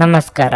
ನಮಸ್ಕಾರ.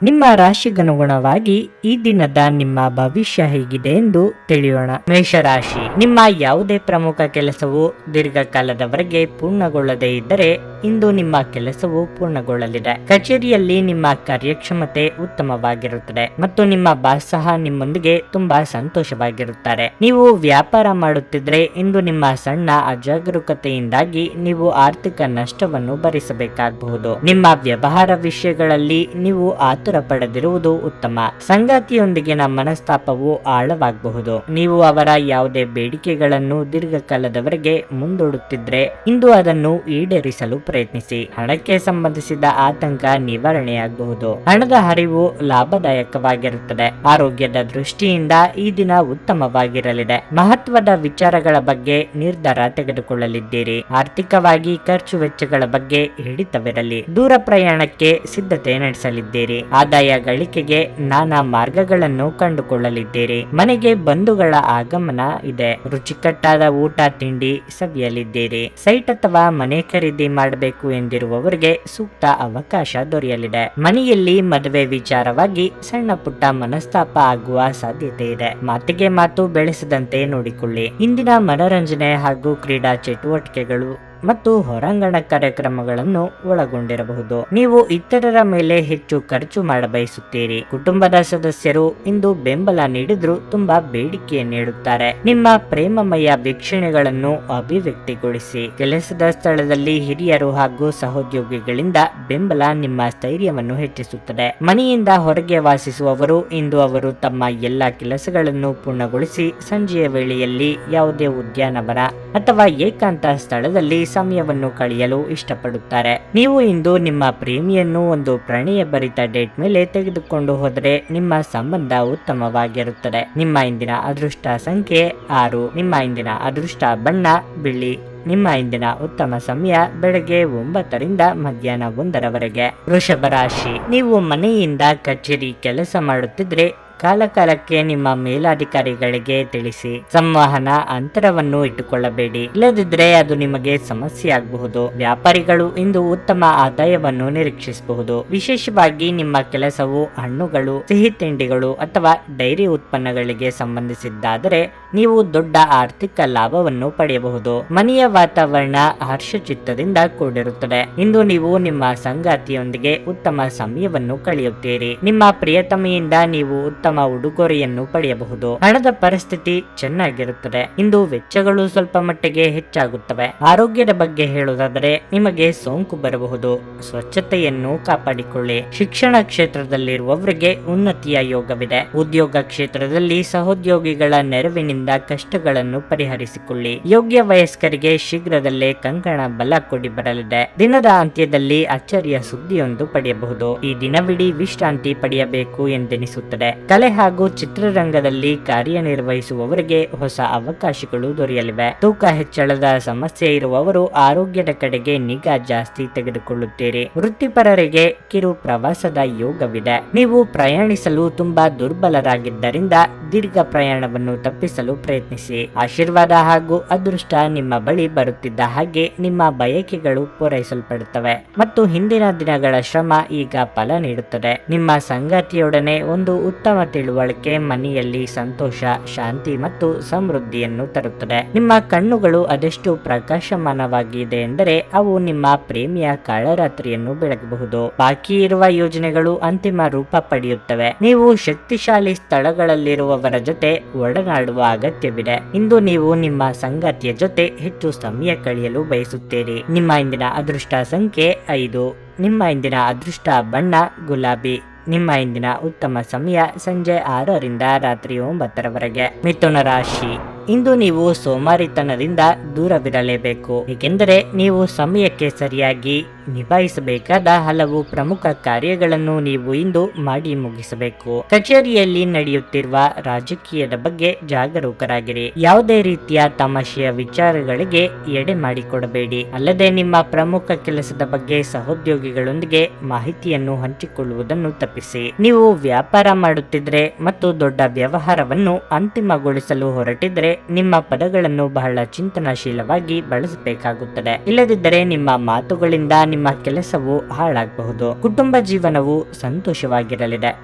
ನಿಮ್ಮ ರಾಶಿಗನುಗುಣವಾಗಿ ಈ ದಿನದ ನಿಮ್ಮ ಭವಿಷ್ಯ ಹೇಗಿದೆ ಎಂದು ತಿಳಿಯೋಣ. ಮೇಷರಾಶಿ, ನಿಮ್ಮ ಯಾವುದೇ ಪ್ರಮುಖ ಕೆಲಸವು ದೀರ್ಘಕಾಲದವರೆಗೆ ಪೂರ್ಣಗೊಳ್ಳದೇ ಇದ್ದರೆ ಇಂದು ನಿಮ್ಮ ಕೆಲಸವು ಪೂರ್ಣಗೊಳ್ಳಲಿದೆ. ಕಚೇರಿಯಲ್ಲಿ ನಿಮ್ಮ ಕಾರ್ಯಕ್ಷಮತೆ ಉತ್ತಮವಾಗಿರುತ್ತದೆ ಮತ್ತು ನಿಮ್ಮ ಬಾಸ್ ಸಹ ನಿಮ್ಮೊಂದಿಗೆ ತುಂಬಾ ಸಂತೋಷವಾಗಿರುತ್ತಾರೆ. ನೀವು ವ್ಯಾಪಾರ ಮಾಡುತ್ತಿದ್ರೆ ಇಂದು ನಿಮ್ಮ ಸಣ್ಣ ಅಜಾಗರೂಕತೆಯಿಂದಾಗಿ ನೀವು ಆರ್ಥಿಕ ನಷ್ಟವನ್ನು ಭರಿಸಬೇಕಾಗಬಹುದು. ನಿಮ್ಮ ವ್ಯವಹಾರ ವಿಷಯಗಳಲ್ಲಿ ನೀವು ಆತುರ ಪಡೆದಿರುವುದು ಉತ್ತಮ. ಸಂಗಾತಿಯೊಂದಿಗಿನ ಮನಸ್ತಾಪವು ಆಳವಾಗಬಹುದು. ನೀವು ಅವರ ಯಾವುದೇ ಬೇಡಿಕೆಗಳನ್ನು ದೀರ್ಘಕಾಲದವರೆಗೆ ಮುಂದೂಡುತ್ತಿದ್ರೆ ಇಂದು ಅದನ್ನು ಈಡೇರಿಸಲು ಪ್ರಯತ್ನಿಸಿ. ಹಣಕ್ಕೆ ಸಂಬಂಧಿಸಿದ ಆತಂಕ ನಿವಾರಣೆಯಾಗಬಹುದು. ಹಣದ ಹರಿವು ಲಾಭದಾಯಕವಾಗಿರುತ್ತದೆ. ಆರೋಗ್ಯದ ದೃಷ್ಟಿಯಿಂದ ಈ ದಿನ ಉತ್ತಮವಾಗಿರಲಿದೆ. ಮಹತ್ವದ ವಿಚಾರಗಳ ಬಗ್ಗೆ ನಿರ್ಧಾರ ತೆಗೆದುಕೊಳ್ಳಲಿದ್ದೀರಿ. ಆರ್ಥಿಕವಾಗಿ ಖರ್ಚು ವೆಚ್ಚಗಳ ಬಗ್ಗೆ ಹಿಡಿತವಿರಲಿ. ದೂರ ಪ್ರಯಾಣಕ್ಕೆ ಸಿದ್ಧತೆ ನಡೆಸಲಿದ್ದೀರಿ. ಆದಾಯ ಗಳಿಕೆಗೆ ನಾನಾ ಮಾರ್ಗಗಳನ್ನು ಕಂಡುಕೊಳ್ಳಲಿದ್ದೀರಿ. ಮನೆಗೆ ಬಂಧುಗಳ ಆಗಮನ ಇದೆ. ರುಚಿಕಟ್ಟಾದ ಊಟ ತಿಂಡಿ ಸವಿಯಲಿದ್ದೀರಿ. ಸೈಟ್ ಅಥವಾ ಮನೆ ಖರೀದಿ ಮಾಡಬೇಕು ಎಂದಿರುವವರಿಗೆ ಸೂಕ್ತ ಅವಕಾಶ ದೊರೆಯಲಿದೆ. ಮನೆಯಲ್ಲಿ ಮದುವೆ ವಿಚಾರವಾಗಿ ಸಣ್ಣ ಪುಟ್ಟ ಮನಸ್ತಾಪ ಆಗುವ ಸಾಧ್ಯತೆ ಇದೆ. ಮಾತಿಗೆ ಮಾತು ಬೆಳೆಸದಂತೆ ನೋಡಿಕೊಳ್ಳಿ. ಇಂದಿನ ಮನರಂಜನೆ ಹಾಗೂ ಕ್ರೀಡಾ ಚಟುವಟಿಕೆಗಳು ಮತ್ತು ಹೊರಾಂಗಣ ಕಾರ್ಯಕ್ರಮಗಳನ್ನು ಒಳಗೊಂಡಿರಬಹುದು. ನೀವು ಇತರರ ಮೇಲೆ ಹೆಚ್ಚು ಖರ್ಚು ಮಾಡಬಯಸುತ್ತೀರಿ. ಕುಟುಂಬದ ಸದಸ್ಯರು ಇಂದು ಬೆಂಬಲ ನೀಡಿದ್ರು ತುಂಬಾ ಬೇಡಿಕೆ ನೀಡುತ್ತಾರೆ. ನಿಮ್ಮ ಪ್ರೇಮಮಯ ವೀಕ್ಷಣೆಗಳನ್ನು ಅಭಿವ್ಯಕ್ತಿಗೊಳಿಸಿ. ಕೆಲಸದ ಸ್ಥಳದಲ್ಲಿ ಹಿರಿಯರು ಹಾಗೂ ಸಹೋದ್ಯೋಗಿಗಳಿಂದ ಬೆಂಬಲ ನಿಮ್ಮ ಸ್ಥೈರ್ಯವನ್ನು ಹೆಚ್ಚಿಸುತ್ತದೆ. ಮನೆಯಿಂದ ಹೊರಗೆ ವಾಸಿಸುವವರು ಇಂದು ಅವರು ತಮ್ಮ ಎಲ್ಲಾ ಕೆಲಸಗಳನ್ನು ಪೂರ್ಣಗೊಳಿಸಿ ಸಂಜೆಯ ವೇಳೆಯಲ್ಲಿ ಯಾವುದೇ ಉದ್ಯಾನವನ ಅಥವಾ ಏಕಾಂತ ಸ್ಥಳದಲ್ಲಿ ಸಮಯವನ್ನು ಕಳೆಯಲು ಇಷ್ಟಪಡುತ್ತಾರೆ. ನೀವು ಇಂದು ನಿಮ್ಮ ಪ್ರೇಮಿಯನ್ನು ಒಂದು ಪ್ರಣಯ ಭರಿತ ಡೇಟ್ ಮೇಲೆ ತೆಗೆದುಕೊಂಡು ಹೋದರೆ ನಿಮ್ಮ ಸಂಬಂಧ ಉತ್ತಮವಾಗಿರುತ್ತದೆ. ನಿಮ್ಮ ಇಂದಿನ ಅದೃಷ್ಟ ಸಂಖ್ಯೆ 6. ನಿಮ್ಮ ಇಂದಿನ ಅದೃಷ್ಟ ಬಣ್ಣ ಬಿಳಿ. ನಿಮ್ಮ ಇಂದಿನ ಉತ್ತಮ ಸಮಯ ಬೆಳಗ್ಗೆ 9 ರಿಂದ ಮಧ್ಯಾಹ್ನ 1 ವೃಷಭ ರಾಶಿ, ನೀವು ಮನೆಯಿಂದ ಕಚೇರಿ ಕೆಲಸ ಮಾಡುತ್ತಿದ್ರೆ ಕಾಲಕಾಲಕ್ಕೆ ನಿಮ್ಮ ಮೇಲಾಧಿಕಾರಿಗಳಿಗೆ ತಿಳಿಸಿ. ಸಂವಹನ ಅಂತರವನ್ನು ಇಟ್ಟುಕೊಳ್ಳಬೇಡಿ, ಇಲ್ಲದಿದ್ದರೆ ಅದು ನಿಮಗೆ ಸಮಸ್ಯೆ ಆಗಬಹುದು. ವ್ಯಾಪಾರಿಗಳು ಇಂದು ಉತ್ತಮ ಆದಾಯವನ್ನು ನಿರೀಕ್ಷಿಸಬಹುದು. ವಿಶೇಷವಾಗಿ ನಿಮ್ಮ ಕೆಲಸವು ಹಣ್ಣುಗಳು, ಸಿಹಿ ತಿಂಡಿಗಳು ಅಥವಾ ಡೈರಿ ಉತ್ಪನ್ನಗಳಿಗೆ ಸಂಬಂಧಿಸಿದ್ದಾದರೆ ನೀವು ದೊಡ್ಡ ಆರ್ಥಿಕ ಲಾಭವನ್ನು ಪಡೆಯಬಹುದು. ಮನೆಯ ವಾತಾವರಣ ಹರ್ಷಚಿತ್ತದಿಂದ ಕೂಡಿರುತ್ತದೆ. ಇಂದು ನೀವು ನಿಮ್ಮ ಸಂಗಾತಿಯೊಂದಿಗೆ ಉತ್ತಮ ಸಮಯವನ್ನು ಕಳೆಯುತ್ತೀರಿ. ನಿಮ್ಮ ಪ್ರಿಯತಮೆಯಿಂದ ನೀವು ಉತ್ತಮ ಉಡುಗೊರೆಯನ್ನು ಪಡೆಯಬಹುದು. ಹಣದ ಪರಿಸ್ಥಿತಿ ಚೆನ್ನಾಗಿರುತ್ತದೆ. ಇಂದು ವೆಚ್ಚಗಳು ಸ್ವಲ್ಪ ಮಟ್ಟಿಗೆ ಹೆಚ್ಚಾಗುತ್ತವೆ. ಆರೋಗ್ಯದ ಬಗ್ಗೆ ಹೇಳುವುದಾದರೆ ನಿಮಗೆ ಸೋಂಕು ಬರಬಹುದು. ಸ್ವಚ್ಛತೆಯನ್ನು ಕಾಪಾಡಿಕೊಳ್ಳಿ. ಶಿಕ್ಷಣ ಕ್ಷೇತ್ರದಲ್ಲಿರುವವರಿಗೆ ಉನ್ನತಿಯ ಯೋಗವಿದೆ. ಉದ್ಯೋಗ ಕ್ಷೇತ್ರದಲ್ಲಿ ಸಹೋದ್ಯೋಗಿಗಳ ನೆರವಿನಿಂದ ಕಷ್ಟಗಳನ್ನು ಪರಿಹರಿಸಿಕೊಳ್ಳಿ. ಯೋಗ್ಯ ವಯಸ್ಕರಿಗೆ ಶೀಘ್ರದಲ್ಲೇ ಕಂಕಣ ಬಲ ಕೊಡಿ ಬರಲಿದೆ. ದಿನದ ಅಂತ್ಯದಲ್ಲಿ ಅಚ್ಚರಿಯ ಸುದ್ದಿಯೊಂದು ಪಡೆಯಬಹುದು. ಈ ದಿನವಿಡೀ ವಿಶ್ರಾಂತಿ ಪಡೆಯಬೇಕು ಎಂದೆನಿಸುತ್ತದೆ. ಕಲೆ ಹಾಗೂ ಚಿತ್ರರಂಗದಲ್ಲಿ ಕಾರ್ಯನಿರ್ವಹಿಸುವವರಿಗೆ ಹೊಸ ಅವಕಾಶಗಳು ದೊರೆಯಲಿವೆ. ತೂಕ ಹೆಚ್ಚಳದ ಸಮಸ್ಯೆ ಇರುವವರು ಆರೋಗ್ಯದ ಕಡೆಗೆ ನಿಗಾ ಜಾಸ್ತಿ ತೆಗೆದುಕೊಳ್ಳುತ್ತೀರಿ. ವೃತ್ತಿಪರರಿಗೆ ಕಿರು ಪ್ರವಾಸದ ಯೋಗವಿದೆ. ನೀವು ಪ್ರಯಾಣಿಸಲು ತುಂಬಾ ದುರ್ಬಲರಾಗಿದ್ದರಿಂದ ದೀರ್ಘ ಪ್ರಯಾಣವನ್ನು ತಪ್ಪಿಸಲು ಪ್ರಯತ್ನಿಸಿ. ಆಶೀರ್ವಾದ ಹಾಗೂ ಅದೃಷ್ಟ ನಿಮ್ಮ ಬಳಿ ಬರುತ್ತಿದ್ದ ಹಾಗೆ ನಿಮ್ಮ ಬಯಕೆಗಳು ಪೂರೈಸಲ್ಪಡುತ್ತವೆ ಮತ್ತು ಹಿಂದಿನ ದಿನಗಳ ಶ್ರಮ ಈಗ ಫಲ ನೀಡುತ್ತದೆ. ನಿಮ್ಮ ಸಂಗಾತಿಯೊಡನೆ ಒಂದು ಉತ್ತಮ ತಿಳುವಳಿಕೆ ಮನೆಯಲ್ಲಿ ಸಂತೋಷ, ಶಾಂತಿ ಮತ್ತು ಸಮೃದ್ಧಿಯನ್ನು ತರುತ್ತದೆ. ನಿಮ್ಮ ಕಣ್ಣುಗಳು ಅದೆಷ್ಟು ಪ್ರಕಾಶಮಾನವಾಗಿದೆ ಎಂದರೆ ಅವು ನಿಮ್ಮ ಪ್ರೇಮಿಯ ಕಾಳರಾತ್ರಿಯನ್ನು ಬೆಳಗಬಹುದು. ಬಾಕಿ ಇರುವ ಯೋಜನೆಗಳು ಅಂತಿಮ ರೂಪ ಪಡೆಯುತ್ತವೆ. ನೀವು ಶಕ್ತಿಶಾಲಿ ಸ್ಥಳಗಳಲ್ಲಿರುವವರ ಜೊತೆ ಒಡನಾಡುವ ಅಗತ್ಯವಿದೆ. ಇಂದು ನೀವು ನಿಮ್ಮ ಸಂಗಾತಿಯ ಜೊತೆ ಹೆಚ್ಚು ಸಮಯ ಕಳೆಯಲು ಬಯಸುತ್ತೀರಿ. ನಿಮ್ಮ ಇಂದಿನ ಅದೃಷ್ಟ ಸಂಖ್ಯೆ 5. ನಿಮ್ಮ ಇಂದಿನ ಅದೃಷ್ಟ ಬಣ್ಣ ಗುಲಾಬಿ. ನಿಮ್ಮ ಇಂದಿನ ಉತ್ತಮ ಸಮಯ ಸಂಜೆ 6 ರಿಂದ ರಾತ್ರಿ 9 ಮಿಥುನ ರಾಶಿ, ಇಂದು ನೀವು ಸೋಮಾರಿತನದಿಂದ ದೂರವಿರಲೇಬೇಕು. ಏಕೆಂದರೆ ನೀವು ಸಮಯಕ್ಕೆ ಸರಿಯಾಗಿ ನಿಭಾಯಿಸಬೇಕಾದ ಹಲವು ಪ್ರಮುಖ ಕಾರ್ಯಗಳನ್ನು ನೀವು ಇಂದು ಮಾಡಿ ಮುಗಿಸಬೇಕು. ಕಚೇರಿಯಲ್ಲಿ ನಡೆಯುತ್ತಿರುವ ರಾಜಕೀಯದ ಬಗ್ಗೆ ಜಾಗರೂಕರಾಗಿರಿ. ಯಾವುದೇ ರೀತಿಯ ತಮಾಷೆಯ ವಿಚಾರಗಳಿಗೆ ಎಡೆ ಮಾಡಿಕೊಡಬೇಡಿ. ಅಲ್ಲದೆ ನಿಮ್ಮ ಪ್ರಮುಖ ಕೆಲಸದ ಬಗ್ಗೆ ಸಹೋದ್ಯೋಗಿಗಳೊಂದಿಗೆ ಮಾಹಿತಿಯನ್ನು ಹಂಚಿಕೊಳ್ಳುವುದನ್ನು ತಪ್ಪಿಸಿ. ನೀವು ವ್ಯಾಪಾರ ಮಾಡುತ್ತಿದ್ರೆ ಮತ್ತು ದೊಡ್ಡ ವ್ಯವಹಾರವನ್ನು ಅಂತಿಮಗೊಳಿಸಲು ಹೊರಟಿದ್ರೆ ನಿಮ್ಮ ಪದಗಳನ್ನು ಬಹಳ ಚಿಂತನಶೀಲವಾಗಿ ಬಳಸಬೇಕಾಗುತ್ತದೆ. ಇಲ್ಲದಿದ್ದರೆ ನಿಮ್ಮ ಮಾತುಗಳಿಂದ ನಿಮ್ಮ ಕೆಲಸವು ಹಾಳಾಗಬಹುದು. ಕುಟುಂಬ ಜೀವನವು ಸಂತೋಷವಾಗಿರಲಿದೆ.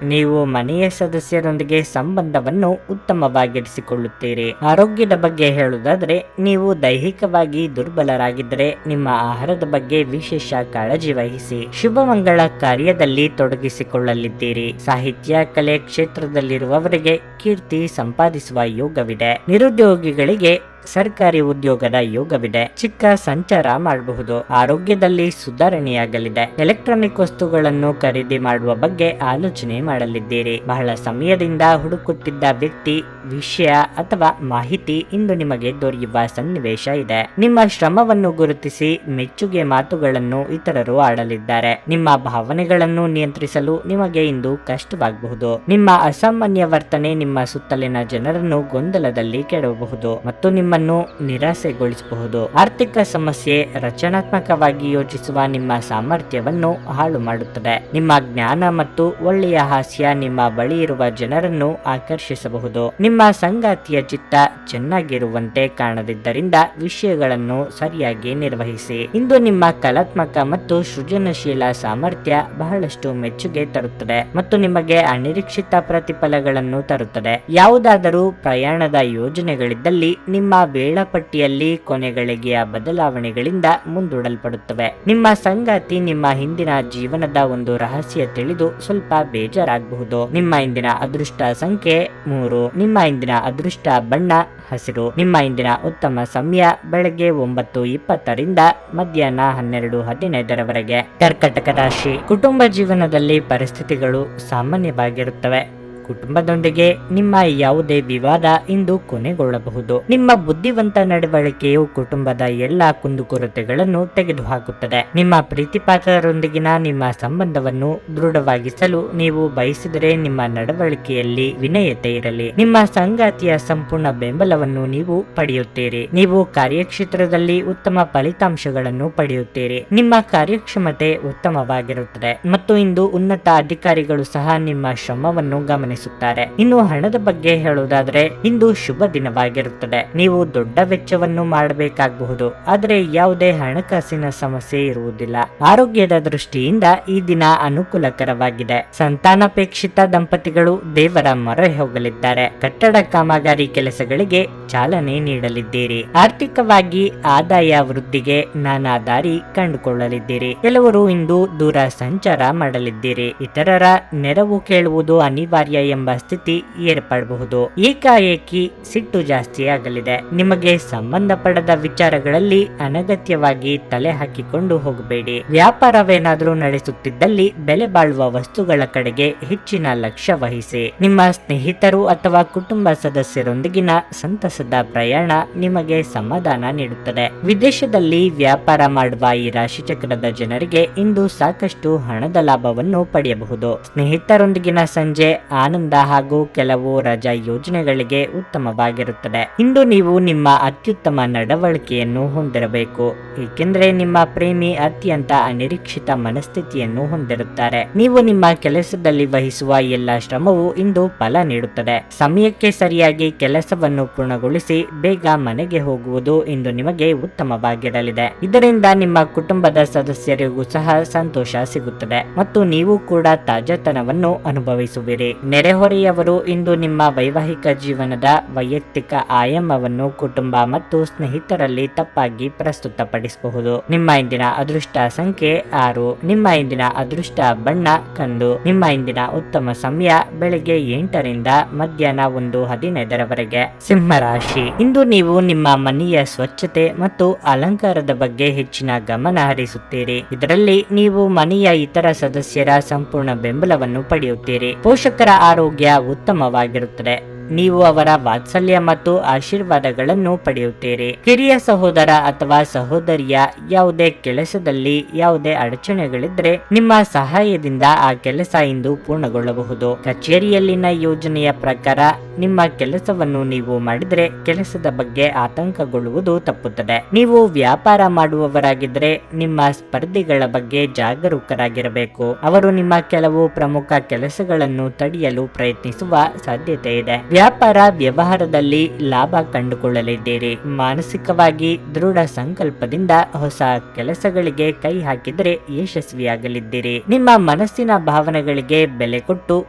ನೀವು ಮನೆಯ ಸದಸ್ಯರೊಂದಿಗೆ ಸಂಬಂಧವನ್ನು ಉತ್ತಮವಾಗಿರಿಸಿಕೊಳ್ಳುತ್ತೀರಿ. ಆರೋಗ್ಯದ ಬಗ್ಗೆ ಹೇಳುವುದಾದರೆ, ನೀವು ದೈಹಿಕವಾಗಿ ದುರ್ಬಲರಾಗಿದ್ದರೆ ನಿಮ್ಮ ಆಹಾರದ ಬಗ್ಗೆ ವಿಶೇಷ ಕಾಳಜಿ ವಹಿಸಿ. ಶುಭ ಮಂಗಳ ಕಾರ್ಯದಲ್ಲಿ ತೊಡಗಿಸಿಕೊಳ್ಳಲಿದ್ದೀರಿ. ಸಾಹಿತ್ಯ, ಕಲೆ ಕ್ಷೇತ್ರದಲ್ಲಿರುವವರಿಗೆ ಕೀರ್ತಿ ಸಂಪಾದಿಸುವ ಯೋಗವಿದೆ. ನಿರುದ್ಯೋಗಿಗಳಿಗೆ ಸರ್ಕಾರಿ ಉದ್ಯೋಗದ ಯೋಗವಿದೆ. ಚಿಕ್ಕ ಸಂಚಾರ ಮಾಡಬಹುದು. ಆರೋಗ್ಯದಲ್ಲಿ ಸುಧಾರಣೆಯಾಗಲಿದೆ. ಎಲೆಕ್ಟ್ರಾನಿಕ್ ವಸ್ತುಗಳನ್ನು ಖರೀದಿ ಮಾಡುವ ಬಗ್ಗೆ ಆಲೋಚನೆ ಮಾಡಲಿದ್ದೀರಿ. ಬಹಳ ಸಮಯದಿಂದ ಹುಡುಕುತ್ತಿದ್ದ ವ್ಯಕ್ತಿ, ವಿಷಯ ಅಥವಾ ಮಾಹಿತಿ ಇಂದು ನಿಮಗೆ ದೊರೆಯುವ ಸನ್ನಿವೇಶ ಇದೆ. ನಿಮ್ಮ ಶ್ರಮವನ್ನು ಗುರುತಿಸಿ ಮೆಚ್ಚುಗೆ ಮಾತುಗಳನ್ನು ಇತರರು ಆಡಲಿದ್ದಾರೆ. ನಿಮ್ಮ ಭಾವನೆಗಳನ್ನು ನಿಯಂತ್ರಿಸಲು ನಿಮಗೆ ಇಂದು ಕಷ್ಟವಾಗಬಹುದು. ನಿಮ್ಮ ಅಸಾಮಾನ್ಯ ವರ್ತನೆ ನಿಮ್ಮ ಸುತ್ತಲಿನ ಜನರನ್ನು ಗೊಂದಲದಲ್ಲಿ ಕೆಡವಬಹುದು ಮತ್ತು ನಿಮ್ಮನ್ನು ನಿರಾಸೆಗೊಳಿಸಬಹುದು. ಆರ್ಥಿಕ ಸಮಸ್ಯೆ ರಚನಾತ್ಮಕವಾಗಿ ಯೋಚಿಸುವ ನಿಮ್ಮ ಸಾಮರ್ಥ್ಯವನ್ನು ಹಾಳು ಮಾಡುತ್ತದೆ. ನಿಮ್ಮ ಜ್ಞಾನ ಮತ್ತು ಒಳ್ಳೆಯ ಹಾಸ್ಯ ನಿಮ್ಮ ಬಳಿ ಇರುವ ಜನರನ್ನು ಆಕರ್ಷಿಸಬಹುದು. ನಿಮ್ಮ ಸಂಗಾತಿಯ ಚಿತ್ತ ಚೆನ್ನಾಗಿರುವಂತೆ ಕಾಣದಿದ್ದರಿಂದ ವಿಷಯಗಳನ್ನು ಸರಿಯಾಗಿ ನಿರ್ವಹಿಸಿ. ಇಂದು ನಿಮ್ಮ ಕಲಾತ್ಮಕ ಮತ್ತು ಸೃಜನಶೀಲ ಸಾಮರ್ಥ್ಯ ಬಹಳಷ್ಟು ಮೆಚ್ಚುಗೆ ತರುತ್ತದೆ ಮತ್ತು ನಿಮಗೆ ಅನಿರೀಕ್ಷಿತ ಪ್ರತಿಫಲಗಳನ್ನು ತರುತ್ತದೆ. ಯಾವುದಾದರೂ ಪ್ರಯಾಣದ ಯೋಜನೆಗಳಿದ್ದಲ್ಲಿ ನಿಮ್ಮ ವೇಳಾಪಟ್ಟಿಯಲ್ಲಿ ಕೊನೆಗಳಿಗೆಯ ಬದಲಾವಣೆಗಳಿಂದ ಮುಂದೂಡಲ್ಪಡುತ್ತವೆ. ನಿಮ್ಮ ಸಂಗಾತಿ ನಿಮ್ಮ ಹಿಂದಿನ ಜೀವನದ ಒಂದು ರಹಸ್ಯ ತಿಳಿದು ಸ್ವಲ್ಪ ಬೇಜಾರಾಗಬಹುದು. ನಿಮ್ಮ ಇಂದಿನ ಅದೃಷ್ಟ ಸಂಖ್ಯೆ 3. ನಿಮ್ಮ ಇಂದಿನ ಅದೃಷ್ಟ ಬಣ್ಣ ಹಸಿರು. ನಿಮ್ಮ ಇಂದಿನ ಉತ್ತಮ ಸಮಯ ಬೆಳಗ್ಗೆ 9:20 ಮಧ್ಯಾಹ್ನ 12:15 ಕರ್ಕಟಕ ರಾಶಿ. ಕುಟುಂಬ ಜೀವನದಲ್ಲಿ ಪರಿಸ್ಥಿತಿಗಳು ಸಾಮಾನ್ಯವಾಗಿರುತ್ತವೆ. ಕುಟುಂಬದೊಂದಿಗೆ ನಿಮ್ಮ ಯಾವುದೇ ವಿವಾದ ಇಂದು ಕೊನೆಗೊಳ್ಳಬಹುದು. ನಿಮ್ಮ ಬುದ್ಧಿವಂತ ನಡವಳಿಕೆಯು ಕುಟುಂಬದ ಎಲ್ಲಾ ಕುಂದುಕೊರತೆಗಳನ್ನು ತೆಗೆದುಹಾಕುತ್ತದೆ. ನಿಮ್ಮ ಪ್ರೀತಿಪಾತ್ರರೊಂದಿಗಿನ ನಿಮ್ಮ ಸಂಬಂಧವನ್ನು ದೃಢವಾಗಿಸಲು ನೀವು ಬಯಸಿದರೆ ನಿಮ್ಮ ನಡವಳಿಕೆಯಲ್ಲಿ ವಿನಯತೆ ಇರಲಿ. ನಿಮ್ಮ ಸಂಗಾತಿಯ ಸಂಪೂರ್ಣ ಬೆಂಬಲವನ್ನು ನೀವು ಪಡೆಯುತ್ತೀರಿ. ನೀವು ಕಾರ್ಯಕ್ಷೇತ್ರದಲ್ಲಿ ಉತ್ತಮ ಫಲಿತಾಂಶಗಳನ್ನು ಪಡೆಯುತ್ತೀರಿ. ನಿಮ್ಮ ಕಾರ್ಯಕ್ಷಮತೆ ಉತ್ತಮವಾಗಿರುತ್ತದೆ ಮತ್ತು ಇಂದು ಉನ್ನತ ಅಧಿಕಾರಿಗಳು ಸಹ ನಿಮ್ಮ ಶ್ರಮವನ್ನು ಗಮನಿಸುತ್ತಾರೆ. ಇನ್ನು ಹಣದ ಬಗ್ಗೆ ಹೇಳುವುದಾದರೆ, ಇಂದು ಶುಭ ದಿನವಾಗಿರುತ್ತದೆ. ನೀವು ದೊಡ್ಡ ವೆಚ್ಚವನ್ನು ಮಾಡಬೇಕಾಗಬಹುದು, ಆದರೆ ಯಾವುದೇ ಹಣಕಾಸಿನ ಸಮಸ್ಯೆ ಇರುವುದಿಲ್ಲ. ಆರೋಗ್ಯದ ದೃಷ್ಟಿಯಿಂದ ಈ ದಿನ ಅನುಕೂಲಕರವಾಗಿದೆ. ಸಂತಾನಾಪೇಕ್ಷಿತ ದಂಪತಿಗಳು ದೇವರ ಮೊರೆ ಹೋಗಲಿದ್ದಾರೆ. ಕಟ್ಟಡ ಕಾಮಗಾರಿ ಕೆಲಸಗಳಿಗೆ ಚಾಲನೆ ನೀಡಲಿದ್ದೀರಿ. ಆರ್ಥಿಕವಾಗಿ ಆದಾಯ ವೃದ್ಧಿಗೆ ನಾನಾ ದಾರಿ ಕಂಡುಕೊಳ್ಳಲಿದ್ದೀರಿ. ಕೆಲವರು ಇಂದು ದೂರ ಸಂಚಾರ ಮಾಡಲಿದ್ದೀರಿ. ಇತರರ ನೆರವು ಕೇಳುವುದು ಅನಿವಾರ್ಯ ಎಂಬ ಸ್ಥಿತಿ ಏರ್ಪಡಬಹುದು. ಏಕಾಏಕಿ ಸಿಟ್ಟು ಜಾಸ್ತಿ ಆಗಲಿದೆ. ನಿಮಗೆ ಸಂಬಂಧಪಡದ ವಿಚಾರಗಳಲ್ಲಿ ಅನಗತ್ಯವಾಗಿ ತಲೆ ಹಾಕಿಕೊಂಡು ಹೋಗಬೇಡಿ. ವ್ಯಾಪಾರವೇನಾದರೂ ನಡೆಸುತ್ತಿದ್ದಲ್ಲಿ ಬೆಲೆ ಬಾಳುವ ವಸ್ತುಗಳ ಕಡೆಗೆ ಹೆಚ್ಚಿನ ಲಕ್ಷ್ಯ ವಹಿಸಿ. ನಿಮ್ಮ ಸ್ನೇಹಿತರು ಅಥವಾ ಕುಟುಂಬ ಸದಸ್ಯರೊಂದಿಗಿನ ಸಂತಸದ ಪ್ರಯಾಣ ನಿಮಗೆ ಸಮಾಧಾನ ನೀಡುತ್ತದೆ. ವಿದೇಶದಲ್ಲಿ ವ್ಯಾಪಾರ ಮಾಡುವ ಈ ರಾಶಿಚಕ್ರದ ಜನರಿಗೆ ಇಂದು ಸಾಕಷ್ಟು ಹಣದ ಲಾಭವನ್ನು ಪಡೆಯಬಹುದು. ಸ್ನೇಹಿತರೊಂದಿಗಿನ ಸಂಜೆ ಆನಂದ ಹಾಗೂ ಕೆಲವು ರಜಾ ಯೋಜನೆಗಳಿಗೆ ಉತ್ತಮವಾಗಿರುತ್ತದೆ. ಇಂದು ನೀವು ನಿಮ್ಮ ಅತ್ಯುತ್ತಮ ನಡವಳಿಕೆಯನ್ನು ಹೊಂದಿರಬೇಕು, ಏಕೆಂದರೆ ನಿಮ್ಮ ಪ್ರೇಮಿ ಅತ್ಯಂತ ಅನಿರೀಕ್ಷಿತ ಮನಸ್ಥಿತಿಯನ್ನು ಹೊಂದಿರುತ್ತಾರೆ. ನೀವು ನಿಮ್ಮ ಕೆಲಸದಲ್ಲಿ ವಹಿಸುವ ಎಲ್ಲ ಶ್ರಮವು ಇಂದು ಫಲ ನೀಡುತ್ತದೆ. ಸಮಯಕ್ಕೆ ಸರಿಯಾಗಿ ಕೆಲಸವನ್ನು ಪೂರ್ಣಗೊಳಿಸಿ ಬೇಗ ಮನೆಗೆ ಹೋಗುವುದು ಇಂದು ನಿಮಗೆ ಉತ್ತಮವಾಗಿರಲಿದೆ. ಇದರಿಂದ ನಿಮ್ಮ ಕುಟುಂಬದ ಸದಸ್ಯರಿಗೂ ಸಹ ಸಂತೋಷ ಸಿಗುತ್ತದೆ ಮತ್ತು ನೀವು ಕೂಡ ತಾಜಾತನವನ್ನು ಅನುಭವಿಸುವಿರಿ. ನೆರೆಹೊರೆಯವರು ಇಂದು ನಿಮ್ಮ ವೈವಾಹಿಕ ಜೀವನದ ವೈಯಕ್ತಿಕ ಆಯಾಮವನ್ನು ಕುಟುಂಬ ಮತ್ತು ಸ್ನೇಹಿತರಲ್ಲಿ ತಪ್ಪಾಗಿ ಪ್ರಸ್ತುತಪಡಿಸಬಹುದು. ನಿಮ್ಮ ಇಂದಿನ ಅದೃಷ್ಟ ಸಂಖ್ಯೆ 6. ನಿಮ್ಮ ಇಂದಿನ ಅದೃಷ್ಟ ಬಣ್ಣ ಕಂದು. ನಿಮ್ಮ ಇಂದಿನ ಉತ್ತಮ ಸಮಯ ಬೆಳಗ್ಗೆ 8 ಮಧ್ಯಾಹ್ನ 1:15 ಸಿಂಹರಾಶಿ. ಇಂದು ನೀವು ನಿಮ್ಮ ಮನೆಯ ಸ್ವಚ್ಛತೆ ಮತ್ತು ಅಲಂಕಾರದ ಬಗ್ಗೆ ಹೆಚ್ಚಿನ ಗಮನ ಹರಿಸುತ್ತೀರಿ. ಇದರಲ್ಲಿ ನೀವು ಮನೆಯ ಇತರ ಸದಸ್ಯರ ಸಂಪೂರ್ಣ ಬೆಂಬಲವನ್ನು ಪಡೆಯುತ್ತೀರಿ. ಪೋಷಕರ ಆರೋಗ್ಯ ಉತ್ತಮವಾಗಿರುತ್ತದೆ. ನೀವು ಅವರ ವಾತ್ಸಲ್ಯ ಮತ್ತು ಆಶೀರ್ವಾದಗಳನ್ನು ಪಡೆಯುತ್ತೀರಿ. ಹಿರಿಯ ಸಹೋದರ ಅಥವಾ ಸಹೋದರಿಯ ಯಾವುದೇ ಕೆಲಸದಲ್ಲಿ ಯಾವುದೇ ಅಡಚಣೆಗಳಿದ್ರೆ ನಿಮ್ಮ ಸಹಾಯದಿಂದ ಆ ಕೆಲಸ ಇಂದು ಪೂರ್ಣಗೊಳ್ಳಬಹುದು. ಕಚೇರಿಯಲ್ಲಿನ ಯೋಜನೆಯ ಪ್ರಕಾರ ನಿಮ್ಮ ಕೆಲಸವನ್ನು ನೀವು ಮಾಡಿದರೆ ಕೆಲಸದ ಬಗ್ಗೆ ಆತಂಕಗೊಳ್ಳುವುದು ತಪ್ಪುತ್ತದೆ. ನೀವು ವ್ಯಾಪಾರ ಮಾಡುವವರಾಗಿದ್ದರೆ ನಿಮ್ಮ ಸ್ಪರ್ಧಿಗಳ ಬಗ್ಗೆ ಜಾಗರೂಕರಾಗಿರಬೇಕು. ಅವರು ನಿಮ್ಮ ಕೆಲವು ಪ್ರಮುಖ ಕೆಲಸಗಳನ್ನು ತಡೆಯಲು ಪ್ರಯತ್ನಿಸುವ ಸಾಧ್ಯತೆ ಇದೆ. ವ್ಯಾಪಾರ ವ್ಯವಹಾರದಲ್ಲಿ ಲಾಭ ಕಂಡುಕೊಳ್ಳಲಿದ್ದೀರಿ. ಮಾನಸಿಕವಾಗಿ ದೃಢ ಸಂಕಲ್ಪದಿಂದ ಹೊಸ ಕೆಲಸಗಳಿಗೆ ಕೈ ಹಾಕಿದರೆ ಯಶಸ್ವಿಯಾಗಲಿದ್ದೀರಿ. ನಿಮ್ಮ ಮನಸ್ಸಿನ ಭಾವನೆಗಳಿಗೆ ಬೆಲೆ ಕೊಟ್ಟು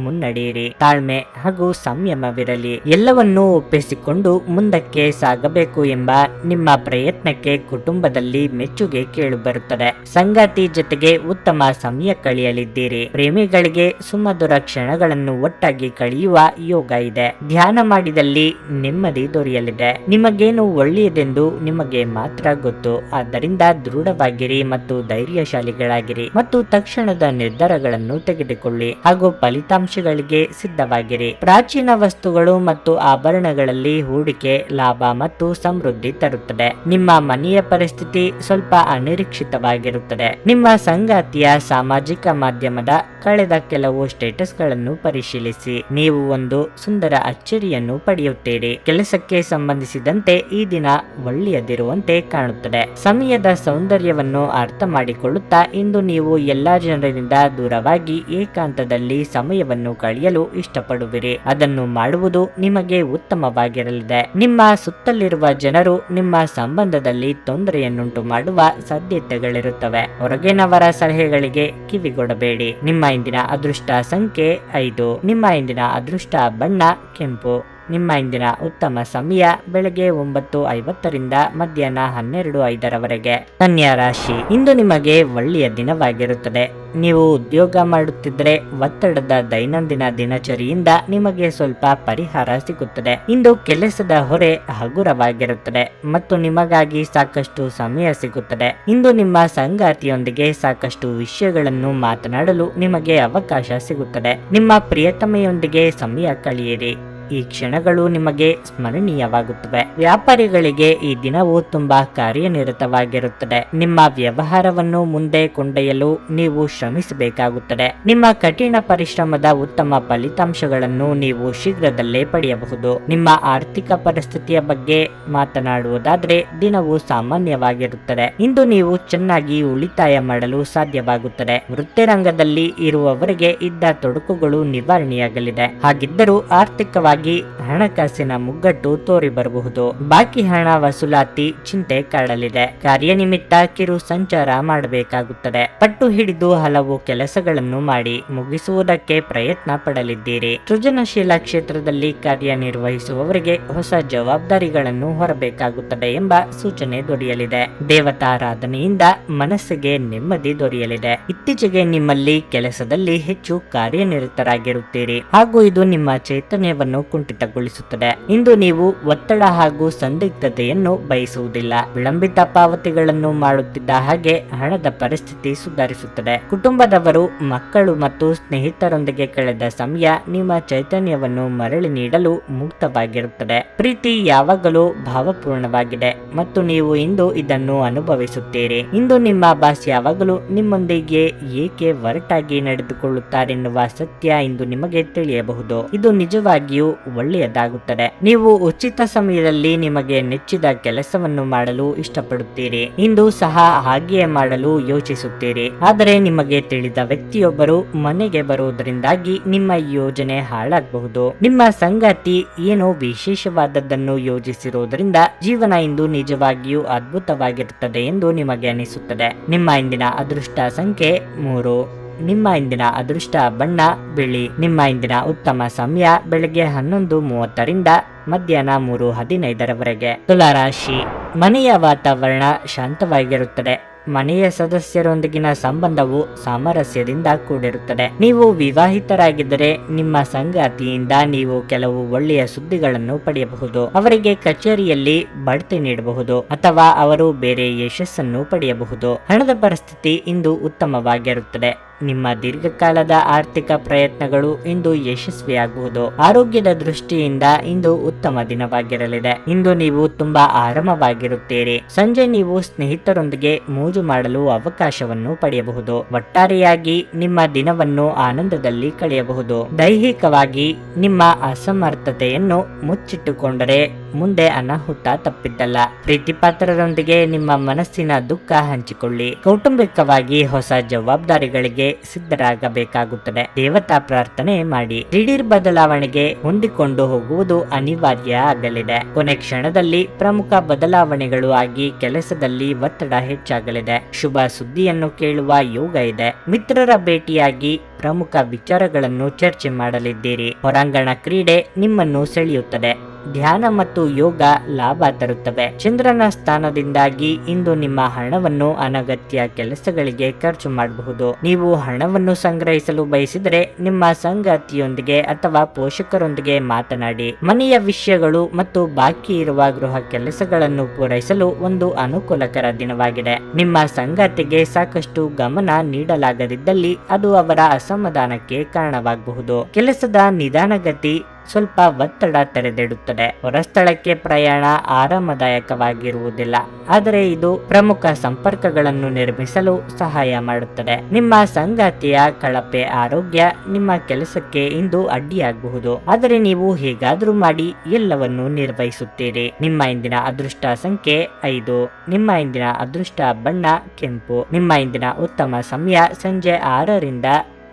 ಮುನ್ನಡೆಯಿರಿ. ತಾಳ್ಮೆ ಹಾಗೂ ಸಂಯಮವಿರಲಿ. ಎಲ್ಲವನ್ನೂ ಒಪ್ಪಿಸಿಕೊಂಡು ಮುಂದಕ್ಕೆ ಸಾಗಬೇಕು ಎಂಬ ನಿಮ್ಮ ಪ್ರಯತ್ನಕ್ಕೆ ಕುಟುಂಬದಲ್ಲಿ ಮೆಚ್ಚುಗೆ ಕೇಳಿಬರುತ್ತದೆ. ಸಂಗಾತಿ ಜೊತೆಗೆ ಉತ್ತಮ ಸಮಯ ಕಳೆಯಲಿದ್ದೀರಿ. ಪ್ರೇಮಿಗಳಿಗೆ ಸುಮಧುರ ಕ್ಷಣಗಳನ್ನು ಒಟ್ಟಾಗಿ ಕಳೆಯುವ ಯೋಗ ಇದೆ. ಧ್ಯಾನ ಮಾಡಿದಲ್ಲಿ ನೆಮ್ಮದಿ ದೊರೆಯಲಿದೆ. ನಿಮಗೇನು ಒಳ್ಳೆಯದೆಂದು ನಿಮಗೆ ಮಾತ್ರ ಗೊತ್ತು. ಆದ್ದರಿಂದ ದೃಢವಾಗಿರಿ ಮತ್ತು ಧೈರ್ಯಶಾಲಿಗಳಾಗಿರಿ ಮತ್ತು ತಕ್ಷಣದ ನಿರ್ಧಾರಗಳನ್ನು ತೆಗೆದುಕೊಳ್ಳಿ ಹಾಗೂ ಫಲಿತಾಂಶಗಳಿಗೆ ಸಿದ್ಧವಾಗಿರಿ. ಪ್ರಾಚೀನ ವಸ್ತುಗಳು ಮತ್ತು ಆಭರಣಗಳಲ್ಲಿ ಹೂಡಿಕೆ ಲಾಭ ಮತ್ತು ಸಮೃದ್ಧಿ ತರುತ್ತದೆ. ನಿಮ್ಮ ಮನೆಯ ಪರಿಸ್ಥಿತಿ ಸ್ವಲ್ಪ ಅನಿರೀಕ್ಷಿತವಾಗಿರುತ್ತದೆ. ನಿಮ್ಮ ಸಂಗಾತಿಯ ಸಾಮಾಜಿಕ ಮಾಧ್ಯಮದ ಕಳೆದ ಕೆಲವು ಸ್ಟೇಟಸ್ ಗಳನ್ನು ಪರಿಶೀಲಿಸಿ. ನೀವು ಒಂದು ಸುಂದರ ಅಚ್ಚರಿಯನ್ನು ಪಡೆಯುತ್ತೀರಿ. ಕೆಲಸಕ್ಕೆ ಸಂಬಂಧಿಸಿದಂತೆ ಈ ದಿನ ಒಳ್ಳೆಯದಿರುವಂತೆ ಕಾಣುತ್ತದೆ. ಸಮಯದ ಸೌಂದರ್ಯವನ್ನು ಅರ್ಥ ಮಾಡಿಕೊಳ್ಳುತ್ತಾ ಇಂದು ನೀವು ಎಲ್ಲಾ ಜನರಿಂದ ದೂರವಾಗಿ ಏಕಾಂತದಲ್ಲಿ ಸಮಯವನ್ನು ಕಳೆಯಲು ಇಷ್ಟಪಡುವಿರಿ. ಅದನ್ನು ಮಾಡುವುದು ನಿಮಗೆ ಉತ್ತಮವಾಗಿರಲಿದೆ. ನಿಮ್ಮ ಸುತ್ತಲಿರುವ ಜನರು ನಿಮ್ಮ ಸಂಬಂಧದಲ್ಲಿ ತೊಂದರೆಯನ್ನುಂಟು ಮಾಡುವ ಸಾಧ್ಯತೆಗಳಿರುತ್ತವೆ. ಹೊರಗಿನವರ ಸಲಹೆಗಳಿಗೆ ಕಿವಿಗೊಡಬೇಡಿ. ನಿಮ್ಮ ಇಂದಿನ ಅದೃಷ್ಟ ಸಂಖ್ಯೆ 5. ನಿಮ್ಮ ಇಂದಿನ ಅದೃಷ್ಟ ಬಣ್ಣ ಕೆಂಪು. ನಿಮ್ಮ ಇಂದಿನ ಉತ್ತಮ ಸಮಯ ಬೆಳಗ್ಗೆ 9:50ರಿಂದ ಮಧ್ಯಾಹ್ನ 12:05ರವರೆಗೆ. ಕನ್ಯಾ ರಾಶಿ, ಇಂದು ನಿಮಗೆ ಒಳ್ಳೆಯ ದಿನವಾಗಿರುತ್ತದೆ. ನೀವು ಉದ್ಯೋಗ ಮಾಡುತ್ತಿದ್ದರೆ ಒತ್ತಡದ ದೈನಂದಿನ ದಿನಚರಿಯಿಂದ ನಿಮಗೆ ಸ್ವಲ್ಪ ಪರಿಹಾರ ಸಿಗುತ್ತದೆ. ಇಂದು ಕೆಲಸದ ಹೊರೆ ಹಗುರವಾಗಿರುತ್ತದೆ ಮತ್ತು ನಿಮಗಾಗಿ ಸಾಕಷ್ಟು ಸಮಯ ಸಿಗುತ್ತದೆ. ಇಂದು ನಿಮ್ಮ ಸಂಗಾತಿಯೊಂದಿಗೆ ಸಾಕಷ್ಟು ವಿಷಯಗಳನ್ನು ಮಾತನಾಡಲು ನಿಮಗೆ ಅವಕಾಶ ಸಿಗುತ್ತದೆ. ನಿಮ್ಮ ಪ್ರಿಯತಮೆಯೊಂದಿಗೆ ಸಮಯ ಕಳೆಯಿರಿ. ಈ ಕ್ಷಣಗಳು ನಿಮಗೆ ಸ್ಮರಣೀಯವಾಗುತ್ತವೆ. ವ್ಯಾಪಾರಿಗಳಿಗೆ ಈ ದಿನವು ತುಂಬಾ ಕಾರ್ಯನಿರತವಾಗಿರುತ್ತದೆ. ನಿಮ್ಮ ವ್ಯವಹಾರವನ್ನು ಮುಂದೆ ಕೊಂಡೊಯ್ಯಲು ನೀವು ಶ್ರಮಿಸಬೇಕಾಗುತ್ತದೆ. ನಿಮ್ಮ ಕಠಿಣ ಪರಿಶ್ರಮದ ಉತ್ತಮ ಫಲಿತಾಂಶಗಳನ್ನು ನೀವು ಶೀಘ್ರದಲ್ಲೇ ಪಡೆಯಬಹುದು. ನಿಮ್ಮ ಆರ್ಥಿಕ ಪರಿಸ್ಥಿತಿಯ ಬಗ್ಗೆ ಮಾತನಾಡುವುದಾದರೆ ದಿನವು ಸಾಮಾನ್ಯವಾಗಿರುತ್ತದೆ. ಇಂದು ನೀವು ಚೆನ್ನಾಗಿ ಉಳಿತಾಯ ಮಾಡಲು ಸಾಧ್ಯವಾಗುತ್ತದೆ. ವೃತ್ತಿರಂಗದಲ್ಲಿ ಇರುವವರಿಗೆ ಇದ್ದ ತೊಡಕುಗಳು ನಿವಾರಣೆಯಾಗಲಿದೆ. ಹಾಗಿದ್ದರೂ ಆರ್ಥಿಕವಾಗಿ ಹಣಕಾಸಿನ ಮುಗ್ಗಟ್ಟು ತೋರಿ ಬರಬಹುದು. ಬಾಕಿ ಹಣ ವಸೂಲಾತಿ ಚಿಂತೆ ಕಾಡಲಿದೆ. ಕಾರ್ಯನಿಮಿತ್ತ ಕಿರು ಸಂಚಾರ ಮಾಡಬೇಕಾಗುತ್ತದೆ. ಪಟ್ಟು ಹಿಡಿದು ಹಲವು ಕೆಲಸಗಳನ್ನು ಮಾಡಿ ಮುಗಿಸುವುದಕ್ಕೆ ಪ್ರಯತ್ನ ಪಡಲಿದ್ದೀರಿ. ಸೃಜನಶೀಲ ಕ್ಷೇತ್ರದಲ್ಲಿ ಕಾರ್ಯನಿರ್ವಹಿಸುವವರಿಗೆ ಹೊಸ ಜವಾಬ್ದಾರಿಗಳನ್ನು ಹೊರಬೇಕಾಗುತ್ತದೆ ಎಂಬ ಸೂಚನೆ ದೊರೆಯಲಿದೆ. ದೇವತಾರಾಧನೆಯಿಂದ ಮನಸ್ಸಿಗೆ ನೆಮ್ಮದಿ ದೊರೆಯಲಿದೆ. ಇತ್ತೀಚೆಗೆ ನಿಮ್ಮಲ್ಲಿ ಕೆಲಸದಲ್ಲಿ ಹೆಚ್ಚು ಕಾರ್ಯನಿರತರಾಗಿರುತ್ತೀರಿ ಹಾಗೂ ಇದು ನಿಮ್ಮ ಚೈತನ್ಯವನ್ನು ಕುಂಠಿತಗೊಳಿಸುತ್ತದೆ. ಇಂದು ನೀವು ಒತ್ತಡ ಹಾಗೂ ಸಂದಿಗ್ಧತೆಯನ್ನು ಬಯಸುವುದಿಲ್ಲ. ವಿಳಂಬಿತ ಪಾವತಿಗಳನ್ನು ಮಾಡುತ್ತಿದ್ದ ಹಾಗೆ ಹಣದ ಪರಿಸ್ಥಿತಿ ಸುಧಾರಿಸುತ್ತದೆ. ಕುಟುಂಬದವರು, ಮಕ್ಕಳು ಮತ್ತು ಸ್ನೇಹಿತರೊಂದಿಗೆ ಕಳೆದ ಸಮಯ ನಿಮ್ಮ ಚೈತನ್ಯವನ್ನು ಮರಳಿ ನೀಡಲು ಮುಕ್ತವಾಗಿರುತ್ತದೆ. ಪ್ರೀತಿ ಯಾವಾಗಲೂ ಭಾವಪೂರ್ಣವಾಗಿದೆ ಮತ್ತು ನೀವು ಇಂದು ಇದನ್ನು ಅನುಭವಿಸುತ್ತೀರಿ. ಇಂದು ನಿಮ್ಮ ಬಾಸ್ ಯಾವಾಗಲೂ ನಿಮ್ಮೊಂದಿಗೆ ಏಕೆ ಒರಟಾಗಿ ನಡೆದುಕೊಳ್ಳುತ್ತಾರೆನ್ನುವ ಸತ್ಯ ಇಂದು ನಿಮಗೆ ತಿಳಿಯಬಹುದು. ಇದು ನಿಜವಾಗಿಯೂ ಒಳ್ಳೆಯದಾಗುತ್ತದೆ. ನೀವು ಉಚಿತ ಸಮಯದಲ್ಲಿ ನಿಮಗೆ ನೆಚ್ಚಿದ ಕೆಲಸವನ್ನು ಮಾಡಲು ಇಷ್ಟಪಡುತ್ತೀರಿ. ಇಂದು ಸಹ ಹಾಗೆಯೇ ಮಾಡಲು ಯೋಚಿಸುತ್ತೀರಿ. ಆದರೆ ನಿಮಗೆ ತಿಳಿದ ವ್ಯಕ್ತಿಯೊಬ್ಬರು ಮನೆಗೆ ಬರುವುದರಿಂದಾಗಿ ನಿಮ್ಮ ಯೋಜನೆ ಹಾಳಾಗಬಹುದು. ನಿಮ್ಮ ಸಂಗಾತಿ ಏನೋ ವಿಶೇಷವಾದದ್ದನ್ನು ಯೋಜಿಸಿರುವುದರಿಂದ ಜೀವನ ಇಂದು ನಿಜವಾಗಿಯೂ ಅದ್ಭುತವಾಗಿರುತ್ತದೆ ಎಂದು ನಿಮಗೆ ಅನಿಸುತ್ತದೆ. ನಿಮ್ಮ ಇಂದಿನ ಅದೃಷ್ಟ ಸಂಖ್ಯೆ 3. ನಿಮ್ಮ ಇಂದಿನ ಅದೃಷ್ಟ ಬಣ್ಣ ಬಿಳಿ. ನಿಮ್ಮ ಇಂದಿನ ಉತ್ತಮ ಸಮಯ ಬೆಳಗ್ಗೆ 11:30ರಿಂದ ಮಧ್ಯಾಹ್ನ 3:15ರವರೆಗೆ. ತುಲಾರಾಶಿ, ಮನೆಯ ವಾತಾವರಣ ಶಾಂತವಾಗಿರುತ್ತದೆ. ಮನೆಯ ಸದಸ್ಯರೊಂದಿಗಿನ ಸಂಬಂಧವು ಸಾಮರಸ್ಯದಿಂದ ಕೂಡಿರುತ್ತದೆ. ನೀವು ವಿವಾಹಿತರಾಗಿದ್ದರೆ ನಿಮ್ಮ ಸಂಗಾತಿಯಿಂದ ನೀವು ಕೆಲವು ಒಳ್ಳೆಯ ಸುದ್ದಿಗಳನ್ನು ಪಡೆಯಬಹುದು. ಅವರಿಗೆ ಕಚೇರಿಯಲ್ಲಿ ಬಡ್ತಿ ನೀಡಬಹುದು ಅಥವಾ ಅವರು ಬೇರೆ ಯಶಸ್ಸನ್ನು ಪಡೆಯಬಹುದು. ಹಣದ ಪರಿಸ್ಥಿತಿ ಇಂದು ಉತ್ತಮವಾಗಿರುತ್ತದೆ. ನಿಮ್ಮ ದೀರ್ಘಕಾಲದ ಆರ್ಥಿಕ ಪ್ರಯತ್ನಗಳು ಇಂದು ಯಶಸ್ವಿಯಾಗುವುದು. ಆರೋಗ್ಯದ ದೃಷ್ಟಿಯಿಂದ ಇಂದು ಉತ್ತಮ ದಿನವಾಗಿರಲಿದೆ. ಇಂದು ನೀವು ತುಂಬಾ ಆರಾಮವಾಗಿರುತ್ತೀರಿ. ಸಂಜೆ ನೀವು ಸ್ನೇಹಿತರೊಂದಿಗೆ ಮೋಜು ಮಾಡಲು ಅವಕಾಶವನ್ನು ಪಡೆಯಬಹುದು. ಒಟ್ಟಾರೆಯಾಗಿ ನಿಮ್ಮ ದಿನವನ್ನು ಆನಂದದಲ್ಲಿ ಕಳೆಯಬಹುದು. ದೈಹಿಕವಾಗಿ ನಿಮ್ಮ ಅಸಮರ್ಥತೆಯನ್ನು ಮುಚ್ಚಿಟ್ಟುಕೊಂಡರೆ ಮುಂದೆ ಅನಾಹುತ ತಪ್ಪಿದ್ದಲ್ಲ. ಪ್ರೀತಿ ಪಾತ್ರರೊಂದಿಗೆ ನಿಮ್ಮ ಮನಸ್ಸಿನ ದುಃಖ ಹಂಚಿಕೊಳ್ಳಿ. ಕೌಟುಂಬಿಕವಾಗಿ ಹೊಸ ಜವಾಬ್ದಾರಿಗಳಿಗೆ ಸಿದ್ಧರಾಗಬೇಕಾಗುತ್ತದೆ. ದೇವತಾ ಪ್ರಾರ್ಥನೆ ಮಾಡಿ. ದಿಢೀರ್ ಬದಲಾವಣೆಗೆ ಹೊಂದಿಕೊಂಡು ಹೋಗುವುದು ಅನಿವಾರ್ಯ ಆಗಲಿದೆ. ಕೊನೆ ಕ್ಷಣದಲ್ಲಿ ಪ್ರಮುಖ ಬದಲಾವಣೆಗಳು ಆಗಿ ಕೆಲಸದಲ್ಲಿ ಒತ್ತಡ ಹೆಚ್ಚಾಗಲಿದೆ. ಶುಭ ಸುದ್ದಿಯನ್ನು ಕೇಳುವ ಯೋಗ ಇದೆ. ಮಿತ್ರರ ಭೇಟಿಯಾಗಿ ಪ್ರಮುಖ ವಿಚಾರಗಳನ್ನು ಚರ್ಚೆ ಮಾಡಲಿದ್ದೀರಿ. ಹೊರಾಂಗಣ ಕ್ರೀಡೆ ನಿಮ್ಮನ್ನು ಸೆಳೆಯುತ್ತದೆ. ಧ್ಯಾನ ಮತ್ತು ಯೋಗ ಲಾಭ ತರುತ್ತವೆ. ಚಂದ್ರನ ಸ್ಥಾನದಿಂದಾಗಿ ಇಂದು ನಿಮ್ಮ ಹಣವನ್ನು ಅನಗತ್ಯ ಕೆಲಸಗಳಿಗೆ ಖರ್ಚು ಮಾಡಬಹುದು. ನೀವು ಹಣವನ್ನು ಸಂಗ್ರಹಿಸಲು ಬಯಸಿದರೆ ನಿಮ್ಮ ಸಂಗಾತಿಯೊಂದಿಗೆ ಅಥವಾ ಪೋಷಕರೊಂದಿಗೆ ಮಾತನಾಡಿ. ಮನೆಯ ವಿಷಯಗಳು ಮತ್ತು ಬಾಕಿ ಇರುವ ಗೃಹ ಕೆಲಸಗಳನ್ನು ಪೂರೈಸಲು ಒಂದು ಅನುಕೂಲಕರ ದಿನವಾಗಿದೆ. ನಿಮ್ಮ ಸಂಗಾತಿಗೆ ಸಾಕಷ್ಟು ಗಮನ ನೀಡಲಾಗದಿದ್ದಲ್ಲಿ ಅದು ಅವರ ಅಸಮಾಧಾನಕ್ಕೆ ಕಾರಣವಾಗಬಹುದು. ಕೆಲಸದ ನಿಧಾನಗತಿ ಸ್ವಲ್ಪ ಒತ್ತಡ ತೆರೆದಿಡುತ್ತದೆ. ಹೊರಸ್ಥಳಕ್ಕೆ ಪ್ರಯಾಣ ಆರಾಮದಾಯಕವಾಗಿರುವುದಿಲ್ಲ, ಆದರೆ ಇದು ಪ್ರಮುಖ ಸಂಪರ್ಕಗಳನ್ನು ನಿರ್ಮಿಸಲು ಸಹಾಯ ಮಾಡುತ್ತದೆ. ನಿಮ್ಮ ಸಂಗಾತಿಯ ಕಳಪೆ ಆರೋಗ್ಯ ನಿಮ್ಮ ಕೆಲಸಕ್ಕೆ ಇಂದು ಅಡ್ಡಿಯಾಗಬಹುದು, ಆದರೆ ನೀವು ಹೇಗಾದರೂ ಮಾಡಿ ಎಲ್ಲವನ್ನು ನಿರ್ವಹಿಸುತ್ತೀರಿ. ನಿಮ್ಮ ಇಂದಿನ ಅದೃಷ್ಟ ಸಂಖ್ಯೆ 5. ನಿಮ್ಮ ಇಂದಿನ ಅದೃಷ್ಟ ಬಣ್ಣ ಕೆಂಪು. ನಿಮ್ಮ ಇಂದಿನ ಉತ್ತಮ ಸಮಯ ಸಂಜೆ 6ರಿಂದ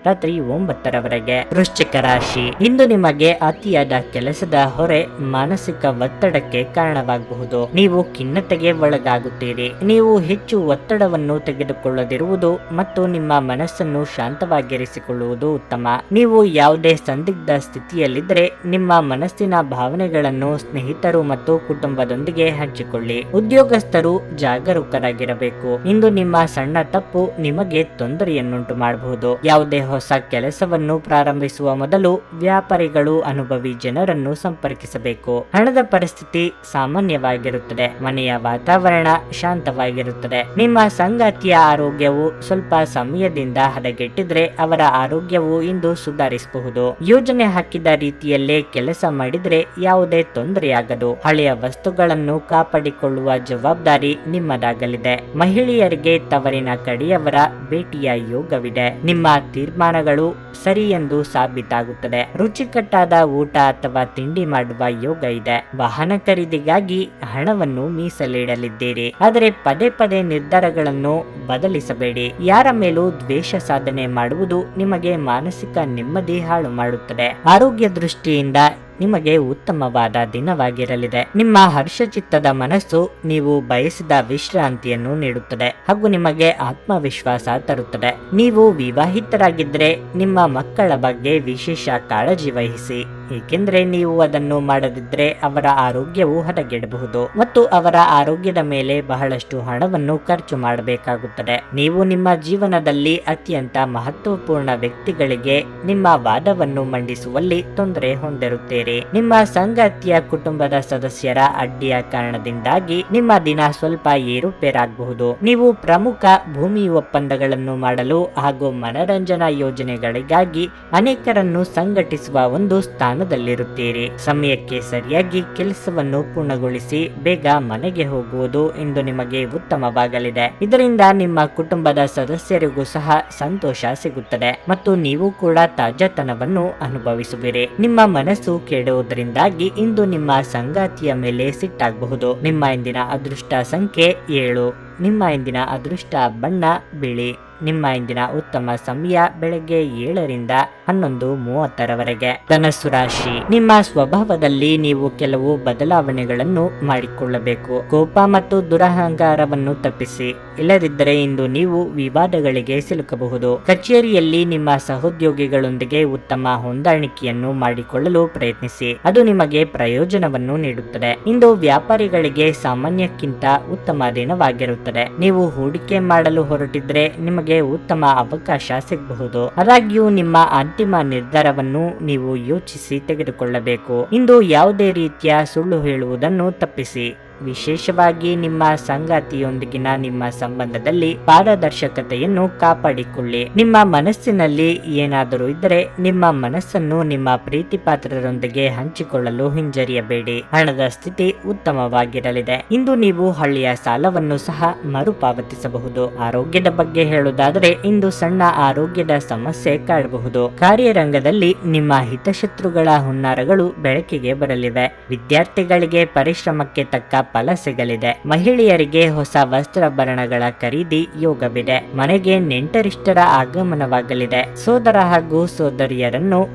ರಾತ್ರಿ 9ರವರೆಗೆ. ವೃಶ್ಚಿಕ ರಾಶಿ. ಇಂದು ನಿಮಗೆ ಅತಿಯಾದ ಕೆಲಸದ ಹೊರೆ ಮಾನಸಿಕ ಒತ್ತಡಕ್ಕೆ ಕಾರಣವಾಗಬಹುದು. ನೀವು ಖಿನ್ನತೆಗೆ ಒಳಗಾಗುತ್ತೀರಿ. ನೀವು ಹೆಚ್ಚು ಒತ್ತಡವನ್ನು ತೆಗೆದುಕೊಳ್ಳದಿರುವುದು ಮತ್ತು ನಿಮ್ಮ ಮನಸ್ಸನ್ನು ಶಾಂತವಾಗಿರಿಸಿಕೊಳ್ಳುವುದು ಉತ್ತಮ. ನೀವು ಯಾವುದೇ ಸಂದಿಗ್ಧ ಸ್ಥಿತಿಯಲ್ಲಿದ್ದರೆ ನಿಮ್ಮ ಮನಸ್ಸಿನ ಭಾವನೆಗಳನ್ನು ಸ್ನೇಹಿತರು ಮತ್ತು ಕುಟುಂಬದೊಂದಿಗೆ ಹಂಚಿಕೊಳ್ಳಿ. ಉದ್ಯೋಗಸ್ಥರು ಜಾಗರೂಕರಾಗಿರಬೇಕು. ಇಂದು ನಿಮ್ಮ ಸಣ್ಣ ತಪ್ಪು ನಿಮಗೆ ತೊಂದರೆಯನ್ನುಂಟು ಮಾಡಬಹುದು. ಯಾವುದೇ ಹೊಸ ಕೆಲಸವನ್ನು ಪ್ರಾರಂಭಿಸುವ ಮೊದಲು ವ್ಯಾಪಾರಿಗಳು ಅನುಭವಿ ಜನರನ್ನು ಸಂಪರ್ಕಿಸಬೇಕು. ಹಣದ ಪರಿಸ್ಥಿತಿ ಸಾಮಾನ್ಯವಾಗಿರುತ್ತದೆ. ಮನೆಯ ವಾತಾವರಣ ಶಾಂತವಾಗಿರುತ್ತದೆ. ನಿಮ್ಮ ಸಂಗಾತಿಯ ಆರೋಗ್ಯವು ಸ್ವಲ್ಪ ಸಮಯದಿಂದ ಹದಗೆಟ್ಟಿದ್ರೆ ಅವರ ಆರೋಗ್ಯವು ಇಂದು ಸುಧಾರಿಸಬಹುದು. ಯೋಜನೆ ಹಾಕಿದ ರೀತಿಯಲ್ಲೇ ಕೆಲಸ ಮಾಡಿದ್ರೆ ಯಾವುದೇ ತೊಂದರೆಯಾಗದು. ಹಳೆಯ ವಸ್ತುಗಳನ್ನು ಕಾಪಾಡಿಕೊಳ್ಳುವ ಜವಾಬ್ದಾರಿ ನಿಮ್ಮದಾಗಲಿದೆ. ಮಹಿಳೆಯರಿಗೆ ತವರಿನ ಕಡೆಯವರ ಭೇಟಿಯ ಯೋಗವಿದೆ. ನಿಮ್ಮ ತೀರ್ಮಾನಗಳು ಸರಿ ಎಂದು ಸಾಬೀತಾಗುತ್ತದೆ. ರುಚಿಕಟ್ಟಾದ ಊಟ ಅಥವಾ ತಿಂಡಿ ಮಾಡುವ ಯೋಗ ಇದೆ. ವಾಹನ ಖರೀದಿಗಾಗಿ ಹಣವನ್ನು ಮೀಸಲಿಡಲಿದ್ದೀರಿ, ಆದರೆ ಪದೇ ಪದೇ ನಿರ್ಧಾರಗಳನ್ನು ಬದಲಿಸಬೇಡಿ. ಯಾರ ಮೇಲೂ ದ್ವೇಷ ಸಾಧನೆ ಮಾಡುವುದು ನಿಮಗೆ ಮಾನಸಿಕ ನೆಮ್ಮದಿ ಹಾಳು ಮಾಡುತ್ತದೆ. ಆರೋಗ್ಯ ದೃಷ್ಟಿಯಿಂದ ನಿಮಗೆ ಉತ್ತಮವಾದ ದಿನವಾಗಿರಲಿದೆ. ನಿಮ್ಮ ಹರ್ಷಚಿತ್ತದ ಮನಸ್ಸು ನೀವು ಬಯಸಿದ ವಿಶ್ರಾಂತಿಯನ್ನು ನೀಡುತ್ತದೆ ಹಾಗೂ ನಿಮಗೆ ಆತ್ಮವಿಶ್ವಾಸ ತರುತ್ತದೆ. ನೀವು ವಿವಾಹಿತರಾಗಿದ್ದರೆ ನಿಮ್ಮ ಮಕ್ಕಳ ಬಗ್ಗೆ ವಿಶೇಷ ಕಾಳಜಿ ವಹಿಸಿ, ಏಕೆಂದರೆ ನೀವು ಅದನ್ನು ಮಾಡದಿದ್ದರೆ ಅವರ ಆರೋಗ್ಯವು ಹದಗೆಡಬಹುದು ಮತ್ತು ಅವರ ಆರೋಗ್ಯದ ಮೇಲೆ ಬಹಳಷ್ಟು ಹಣವನ್ನು ಖರ್ಚು ಮಾಡಬೇಕಾಗುತ್ತದೆ. ನೀವು ನಿಮ್ಮ ಜೀವನದಲ್ಲಿ ಅತ್ಯಂತ ಮಹತ್ವಪೂರ್ಣ ವ್ಯಕ್ತಿಗಳಿಗೆ ನಿಮ್ಮ ವಾದವನ್ನು ಮಂಡಿಸುವಲ್ಲಿ ತೊಂದರೆ ಹೊಂದಿರುತ್ತೀರಿ. ನಿಮ್ಮ ಸಂಗಾತಿಯ ಕುಟುಂಬದ ಸದಸ್ಯರ ಅಡ್ಡಿಯ ಕಾರಣದಿಂದಾಗಿ ನಿಮ್ಮ ದಿನ ಸ್ವಲ್ಪ ಏರುಪೇರಾಗಬಹುದು. ನೀವು ಪ್ರಮುಖ ಭೂಮಿ ಒಪ್ಪಂದಗಳನ್ನು ಮಾಡಲು ಹಾಗೂ ಮನರಂಜನಾ ಯೋಜನೆಗಳಿಗಾಗಿ ಅನೇಕರನ್ನು ಸಂಘಟಿಸುವ ಒಂದು ಸ್ಥಾನದಲ್ಲಿರುತ್ತೀರಿ. ಸಮಯಕ್ಕೆ ಸರಿಯಾಗಿ ಕೆಲಸವನ್ನು ಪೂರ್ಣಗೊಳಿಸಿ ಬೇಗ ಮನೆಗೆ ಹೋಗುವುದು ಇಂದು ನಿಮಗೆ ಉತ್ತಮವಾಗಲಿದೆ. ಇದರಿಂದ ನಿಮ್ಮ ಕುಟುಂಬದ ಸದಸ್ಯರಿಗೂ ಸಹ ಸಂತೋಷ ಸಿಗುತ್ತದೆ ಮತ್ತು ನೀವು ಕೂಡ ತಾಜಾತನವನ್ನು ಅನುಭವಿಸುವಿರಿ. ನಿಮ್ಮ ಮನಸ್ಸು ಕೆಡುವುದರಿಂದಾಗಿ ಇಂದು ನಿಮ್ಮ ಸಂಗಾತಿಯ ಮೇಲೆ ಸಿಟ್ಟಾಗಬಹುದು. ನಿಮ್ಮ ಇಂದಿನ ಅದೃಷ್ಟ ಸಂಖ್ಯೆ 7. ನಿಮ್ಮ ಇಂದಿನ ಅದೃಷ್ಟ ಬಣ್ಣ ಬಿಳಿ. ನಿಮ್ಮ ಇಂದಿನ ಉತ್ತಮ ಸಮಯ ಬೆಳಗ್ಗೆ 7ರಿಂದ 11:30ರವರೆಗೆ. ಧನಸ್ಸು ರಾಶಿ. ನಿಮ್ಮ ಸ್ವಭಾವದಲ್ಲಿ ನೀವು ಕೆಲವು ಬದಲಾವಣೆಗಳನ್ನು ಮಾಡಿಕೊಳ್ಳಬೇಕು. ಕೋಪ ಮತ್ತು ದುರಹಂಕಾರವನ್ನು ತಪ್ಪಿಸಿ, ಇಲ್ಲದಿದ್ದರೆ ಇಂದು ನೀವು ವಿವಾದಗಳಿಗೆ ಸಿಲುಕಬಹುದು. ಕಚೇರಿಯಲ್ಲಿ ನಿಮ್ಮ ಸಹೋದ್ಯೋಗಿಗಳೊಂದಿಗೆ ಉತ್ತಮ ಹೊಂದಾಣಿಕೆಯನ್ನು ಮಾಡಿಕೊಳ್ಳಲು ಪ್ರಯತ್ನಿಸಿ, ಅದು ನಿಮಗೆ ಪ್ರಯೋಜನವನ್ನು ನೀಡುತ್ತದೆ. ಇಂದು ವ್ಯಾಪಾರಿಗಳಿಗೆ ಸಾಮಾನ್ಯಕ್ಕಿಂತ ಉತ್ತಮ ದಿನವಾಗಿರುತ್ತದೆ. ನೀವು ಹೂಡಿಕೆ ಮಾಡಲು ಹೊರಟಿದ್ರೆ ನಿಮಗೆ ಉತ್ತಮ ಅವಕಾಶ ಸಿಗಬಹುದು. ಆದಾಗ್ಯೂ ನಿಮ್ಮ ಅಂತಿಮ ನಿರ್ಧಾರವನ್ನು ನೀವು ಯೋಚಿಸಿ ತೆಗೆದುಕೊಳ್ಳಬೇಕು. ಇಂದು ಯಾವುದೇ ರೀತಿಯ ಸುಳ್ಳು ಹೇಳುವುದನ್ನು ತಪ್ಪಿಸಿ. ವಿಶೇಷವಾಗಿ ನಿಮ್ಮ ಸಂಗಾತಿಯೊಂದಿಗಿನ ನಿಮ್ಮ ಸಂಬಂಧದಲ್ಲಿ ಪಾರದರ್ಶಕತೆಯನ್ನು ಕಾಪಾಡಿಕೊಳ್ಳಿ. ನಿಮ್ಮ ಮನಸ್ಸಿನಲ್ಲಿ ಏನಾದರೂ ಇದ್ದರೆ ನಿಮ್ಮ ಮನಸ್ಸನ್ನು ನಿಮ್ಮ ಪ್ರೀತಿ ಪಾತ್ರರೊಂದಿಗೆ ಹಂಚಿಕೊಳ್ಳಲು ಹಿಂಜರಿಯಬೇಡಿ. ಹಣದ ಸ್ಥಿತಿ ಉತ್ತಮವಾಗಿರಲಿದೆ. ಇಂದು ನೀವು ಹಳ್ಳಿಯ ಸಾಲವನ್ನು ಸಹ ಮರುಪಾವತಿಸಬಹುದು. ಆರೋಗ್ಯದ ಬಗ್ಗೆ ಹೇಳುವುದಾದರೆ ಇಂದು ಸಣ್ಣ ಆರೋಗ್ಯದ ಸಮಸ್ಯೆ ಕಾಡಬಹುದು. ಕಾರ್ಯರಂಗದಲ್ಲಿ ನಿಮ್ಮ ಹಿತಶತ್ರುಗಳ ಹುನ್ನಾರಗಳು ಬೆಳಕಿಗೆ ಬರಲಿವೆ. ವಿದ್ಯಾರ್ಥಿಗಳಿಗೆ ಪರಿಶ್ರಮಕ್ಕೆ ತಕ್ಕ ಫಲ ಸಿಗಲಿದೆ. ಮಹಿಳೆಯರಿಗೆ ಹೊಸ ವಸ್ತ್ರಾಭರಣಗಳ ಖರೀದಿ ಯೋಗವಿದೆ. ಮನೆಗೆ ನೆಂಟರಿಷ್ಟರ ಆಗಮನವಾಗಲಿದೆ. ಸೋದರ ಹಾಗೂ ಸೋದರಿಯರನ್ನು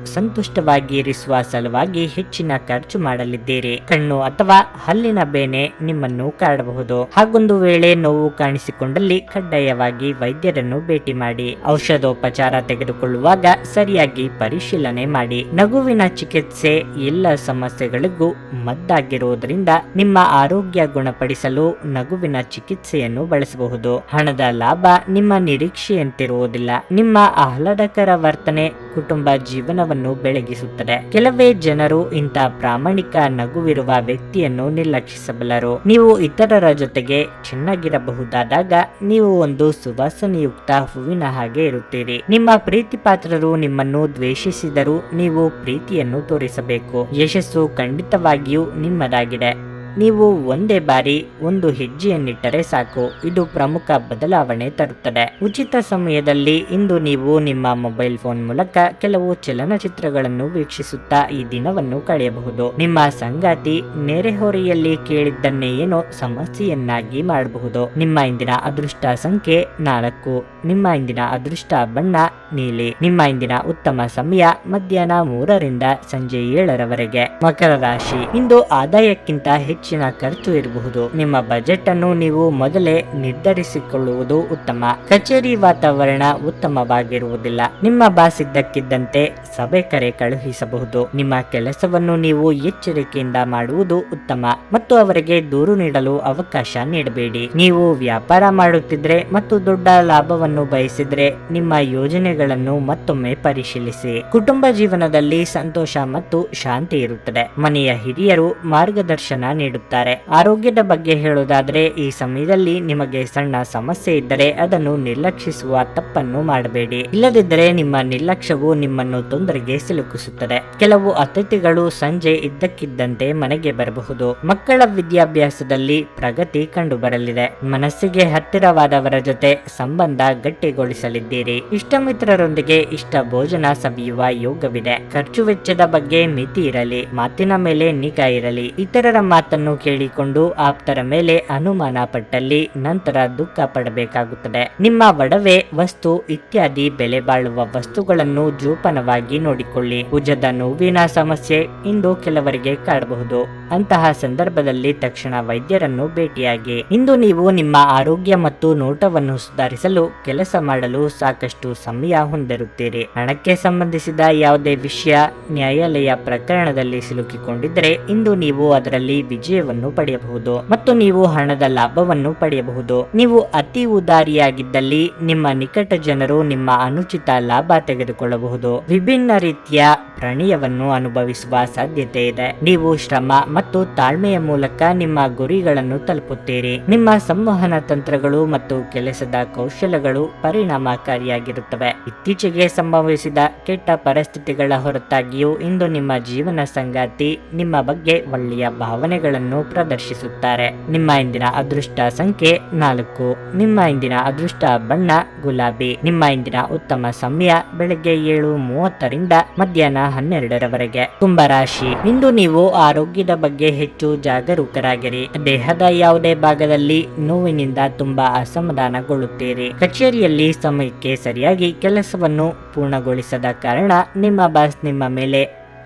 ಸಂತುಷ್ಟವಾಗಿ ಇರಿಸುವ ಸಲುವಾಗಿ ಹೆಚ್ಚಿನ ಖರ್ಚು ಮಾಡಲಿದ್ದೀರಿ. ಕಣ್ಣು ಅಥವಾ ಹಲ್ಲಿನ ಬೇನೆ ನಿಮ್ಮನ್ನು ಕಾಡಬಹುದು. ಹಾಗೊಂದು ವೇಳೆ ನೋವು ಕಾಣಿಸಿಕೊಂಡಲ್ಲಿ ಕಡ್ಡಾಯವಾಗಿ ವೈದ್ಯರನ್ನು ಭೇಟಿ ಮಾಡಿ. ಔಷಧೋಪಚಾರ ತೆಗೆದುಕೊಳ್ಳುವಾಗ ಸರಿಯಾಗಿ ಪರಿಶೀಲನೆ ಮಾಡಿ. ನಗುವಿನ ಚಿಕಿತ್ಸೆ ಎಲ್ಲ ಸಮಸ್ಯೆಗಳಿಗೂ ಮದ್ದಾಗಿರುವುದರಿಂದ ನಿಮ್ಮ ಆರೋಗ್ಯ ಗುಣಪಡಿಸಲು ನಗುವಿನ ಚಿಕಿತ್ಸೆಯನ್ನು ಬಳಸಬಹುದು. ಹಣದ ಲಾಭ ನಿಮ್ಮ ನಿರೀಕ್ಷೆಯಂತಿರುವುದಿಲ್ಲ. ನಿಮ್ಮ ಆಹ್ಲಾದಕರ ವರ್ತನೆ ಕುಟುಂಬ ಜೀವನವನ್ನು ಬೆಳಗಿಸುತ್ತದೆ. ಕೆಲವೇ ಜನರು ಇಂಥ ಪ್ರಾಮಾಣಿಕ ನಗುವಿರುವ ವ್ಯಕ್ತಿಯನ್ನು ನಿರ್ಲಕ್ಷಿಸಬಲ್ಲರು. ನೀವು ಇತರರ ಜೊತೆಗೆ ಚೆನ್ನಾಗಿರಬಹುದಾದಾಗ ನೀವು ಒಂದು ಸುವಾಸನೆಯುಕ್ತ ಹೂವಿನ ಹಾಗೆ ಇರುತ್ತೀರಿ. ನಿಮ್ಮ ಪ್ರೀತಿ ಪಾತ್ರರು ನಿಮ್ಮನ್ನು ದ್ವೇಷಿಸಿದರೂ ನೀವು ಪ್ರೀತಿಯನ್ನು ತೋರಿಸಬೇಕು. ಯಶಸ್ಸು ಖಂಡಿತವಾಗಿಯೂ ನಿಮ್ಮದಾಗಿದೆ. ನೀವು ಒಂದೇ ಬಾರಿ ಒಂದು ಹೆಜ್ಜೆಯನ್ನಿಟ್ಟರೆ ಸಾಕು. ಇದು ಪ್ರಮುಖ ಬದಲಾವಣೆ ತರುತ್ತದೆ. ಉಚಿತ ಸಮಯದಲ್ಲಿ ಇಂದು ನೀವು ನಿಮ್ಮ ಮೊಬೈಲ್ ಫೋನ್ ಮೂಲಕ ಕೆಲವು ಚಲನಚಿತ್ರಗಳನ್ನು ವೀಕ್ಷಿಸುತ್ತಾ ಈ ದಿನವನ್ನು ಕಳೆಯಬಹುದು. ನಿಮ್ಮ ಸಂಗಾತಿ ನೆರೆಹೊರೆಯಲ್ಲಿ ಕೇಳಿದ್ದನ್ನೇ ಏನೋ ಸಮಸ್ಯೆಯನ್ನಾಗಿ ಮಾಡಬಹುದು. ನಿಮ್ಮ ಇಂದಿನ ಅದೃಷ್ಟ ಸಂಖ್ಯೆ 4. ನಿಮ್ಮ ಇಂದಿನ ಅದೃಷ್ಟ ಬಣ್ಣ ನೀಲಿ. ನಿಮ್ಮ ಇಂದಿನ ಉತ್ತಮ ಸಮಯ ಮಧ್ಯಾಹ್ನ 3ರಿಂದ ಸಂಜೆ 7ರವರೆಗೆ. ಮಕರ ರಾಶಿ. ಇಂದು ಆದಾಯಕ್ಕಿಂತ ಹೆಚ್ಚಿನ ಖರ್ಚು ಇರಬಹುದು. ನಿಮ್ಮ ಬಜೆಟ್ ಅನ್ನು ನೀವು ಮೊದಲೇ ನಿರ್ಧರಿಸಿಕೊಳ್ಳುವುದು ಉತ್ತಮ. ಕಚೇರಿ ವಾತಾವರಣ ಉತ್ತಮವಾಗಿರುವುದಿಲ್ಲ. ನಿಮ್ಮ ಬಾಸ್ ಇದ್ದಕ್ಕಿದ್ದಂತೆ ಸಭೆ ಕರೆ ಕಳುಹಿಸಬಹುದು. ನಿಮ್ಮ ಕೆಲಸವನ್ನು ನೀವು ಎಚ್ಚರಿಕೆಯಿಂದ ಮಾಡುವುದು ಉತ್ತಮ ಮತ್ತು ಅವರಿಗೆ ದೂರು ನೀಡಲು ಅವಕಾಶ ನೀಡಬೇಡಿ. ನೀವು ವ್ಯಾಪಾರ ಮಾಡುತ್ತಿದ್ರೆ ಮತ್ತು ದೊಡ್ಡ ಲಾಭವನ್ನು ಬಯಸಿದ್ರೆ ನಿಮ್ಮ ಯೋಜನೆಗಳನ್ನು ಮತ್ತೊಮ್ಮೆ ಪರಿಶೀಲಿಸಿ. ಕುಟುಂಬ ಜೀವನದಲ್ಲಿ ಸಂತೋಷ ಮತ್ತು ಶಾಂತಿ ಇರುತ್ತದೆ. ಮನೆಯ ಹಿರಿಯರು ಮಾರ್ಗದರ್ಶನ ನೀಡುತ್ತಾರೆ. ಆರೋಗ್ಯದ ಬಗ್ಗೆ ಹೇಳುವುದಾದರೆ ಈ ಸಮಯದಲ್ಲಿ ನಿಮಗೆ ಸಣ್ಣ ಸಮಸ್ಯೆ ಇದ್ದರೆ ಅದನ್ನು ನಿರ್ಲಕ್ಷಿಸುವ ತಪ್ಪನ್ನು ಮಾಡಬೇಡಿ. ಇಲ್ಲದಿದ್ದರೆ ನಿಮ್ಮ ನಿರ್ಲಕ್ಷ್ಯವು ನಿಮ್ಮನ್ನು ತೊಂದರೆಗೆ ಸಿಲುಕಿಸುತ್ತದೆ. ಕೆಲವು ಅತಿಥಿಗಳು ಸಂಜೆ ಇದ್ದಕ್ಕಿದ್ದಂತೆ ಮನೆಗೆ ಬರಬಹುದು. ಮಕ್ಕಳ ವಿದ್ಯಾಭ್ಯಾಸದಲ್ಲಿ ಪ್ರಗತಿ ಕಂಡುಬರಲಿದೆ. ಮನಸ್ಸಿಗೆ ಹತ್ತಿರವಾದವರ ಜೊತೆ ಸಂಬಂಧ ಗಟ್ಟಿಗೊಳಿಸಲಿದ್ದೀರಿ. ಇಷ್ಟಮಿತ್ರರೊಂದಿಗೆ ಇಷ್ಟ ಭೋಜನ ಸವಿಯುವ ಯೋಗವಿದೆ. ಖರ್ಚು ವೆಚ್ಚದ ಬಗ್ಗೆ ಮಿತಿ ಇರಲಿ. ಮಾತಿನ ಮೇಲೆ ನಿಗಾ ಇರಲಿ. ಇತರರ ಮಾತನ್ನು ಕೇಳಿಕೊಂಡು ಆಪ್ತರ ಮೇಲೆ ಅನುಮಾನ ಪಟ್ಟಲ್ಲಿ ನಂತರ ದುಃಖ ಪಡಬೇಕಾಗುತ್ತದೆ. ನಿಮ್ಮ ಒಡವೆ ವಸ್ತು ಇತ್ಯಾದಿ ಬೆಲೆ ಬಾಳುವ ವಸ್ತುಗಳನ್ನು ಜೋಪಾನವಾಗಿ ನೋಡಿಕೊಳ್ಳಿ. ಭುಜದ ನೋವಿನ ಸಮಸ್ಯೆ ಇಂದು ಕೆಲವರಿಗೆ ಕಾಡಬಹುದು. ಅಂತಹ ಸಂದರ್ಭದಲ್ಲಿ ತಕ್ಷಣ ವೈದ್ಯರನ್ನು ಭೇಟಿಯಾಗಿ. ಇಂದು ನೀವು ನಿಮ್ಮ ಆರೋಗ್ಯ ಮತ್ತು ನೋಟವನ್ನು ಸುಧಾರಿಸಲು ಕೆಲಸ ಮಾಡಲು ಸಾಕಷ್ಟು ಸಮಯ ಹೊಂದಿರುತ್ತೀರಿ. ಹಣಕ್ಕೆ ಸಂಬಂಧಿಸಿದ ಯಾವುದೇ ವಿಷಯ ನ್ಯಾಯಾಲಯ ಪ್ರಕರಣದಲ್ಲಿ ಸಿಲುಕಿಕೊಂಡಿದ್ದರೆ ಇಂದು ನೀವು ಅದರಲ್ಲಿ ವಿಜಯವನ್ನು ಪಡೆಯಬಹುದು ಮತ್ತು ನೀವು ಹಣದ ಲಾಭವನ್ನು ಪಡೆಯಬಹುದು. ನೀವು ಅತಿ ಉದಾರಿಯಾಗಿದ್ದಲ್ಲಿ ನಿಮ್ಮ ನಿಕಟ ಜನರು ನಿಮ್ಮ ಅನುಚಿತ ಲಾಭ ತೆಗೆದುಕೊಳ್ಳಬಹುದು. ವಿಭಿನ್ನ ರೀತಿಯ ಪ್ರಣಯವನ್ನು ಅನುಭವಿಸುವ ಸಾಧ್ಯತೆ ಇದೆ. ನೀವು ಶ್ರಮ ಮತ್ತು ತಾಳ್ಮೆಯ ಮೂಲಕ ನಿಮ್ಮ ಗುರಿಗಳನ್ನು ತಲುಪುತ್ತೀರಿ. ನಿಮ್ಮ ಸಂವಹನ ತಂತ್ರಗಳು ಮತ್ತು ಕೆಲಸದ ಕೌಶಲಗಳು ಪರಿಣಾಮಕಾರಿಯಾಗಿರುತ್ತವೆ. ಇತ್ತೀಚೆಗೆ ಸಂಭವಿಸಿದ ಕೆಟ್ಟ ಪರಿಸ್ಥಿತಿಗಳ ಹೊರತಾಗಿಯೂ ಇಂದು ನಿಮ್ಮ ಜೀವನ ಸಂಗಾತಿ ನಿಮ್ಮ ಬಗ್ಗೆ ಒಳ್ಳೆಯ ಭಾವನೆಗಳನ್ನು ಪ್ರದರ್ಶಿಸುತ್ತಾರೆ. ನಿಮ್ಮ ಇಂದಿನ ಅದೃಷ್ಟ ಸಂಖ್ಯೆ 4. ನಿಮ್ಮ ಇಂದಿನ ಅದೃಷ್ಟ ಬಣ್ಣ ಗುಲಾಬಿ. ನಿಮ್ಮ ಇಂದಿನ ಉತ್ತಮ ಸಮಯ ಬೆಳಗ್ಗೆ 7:30ರಿಂದ ಮಧ್ಯಾಹ್ನ 12ರವರೆಗೆ. ಕುಂಭರಾಶಿ. ಇಂದು ನೀವು ಆರೋಗ್ಯದ ಬಗ್ಗೆ ಹೆಚ್ಚು ಜಾಗರೂಕರಾಗಿರಿ. ದೇಹದ ಯಾವುದೇ ಭಾಗದಲ್ಲಿ ನೋವಿನಿಂದ ತುಂಬಾ ಅಸಮಾಧಾನಗೊಳ್ಳುತ್ತೀರಿ. ಕಚೇರಿಯಲ್ಲಿ ಸಮಯಕ್ಕೆ ಸರಿಯಾಗಿ ಕೆಲಸವನ್ನು ಪೂರ್ಣಗೊಳಿಸದ ಕಾರಣ ನಿಮ್ಮ ಬಾಸ್ ನಿಮ್ಮ ಮೇಲೆ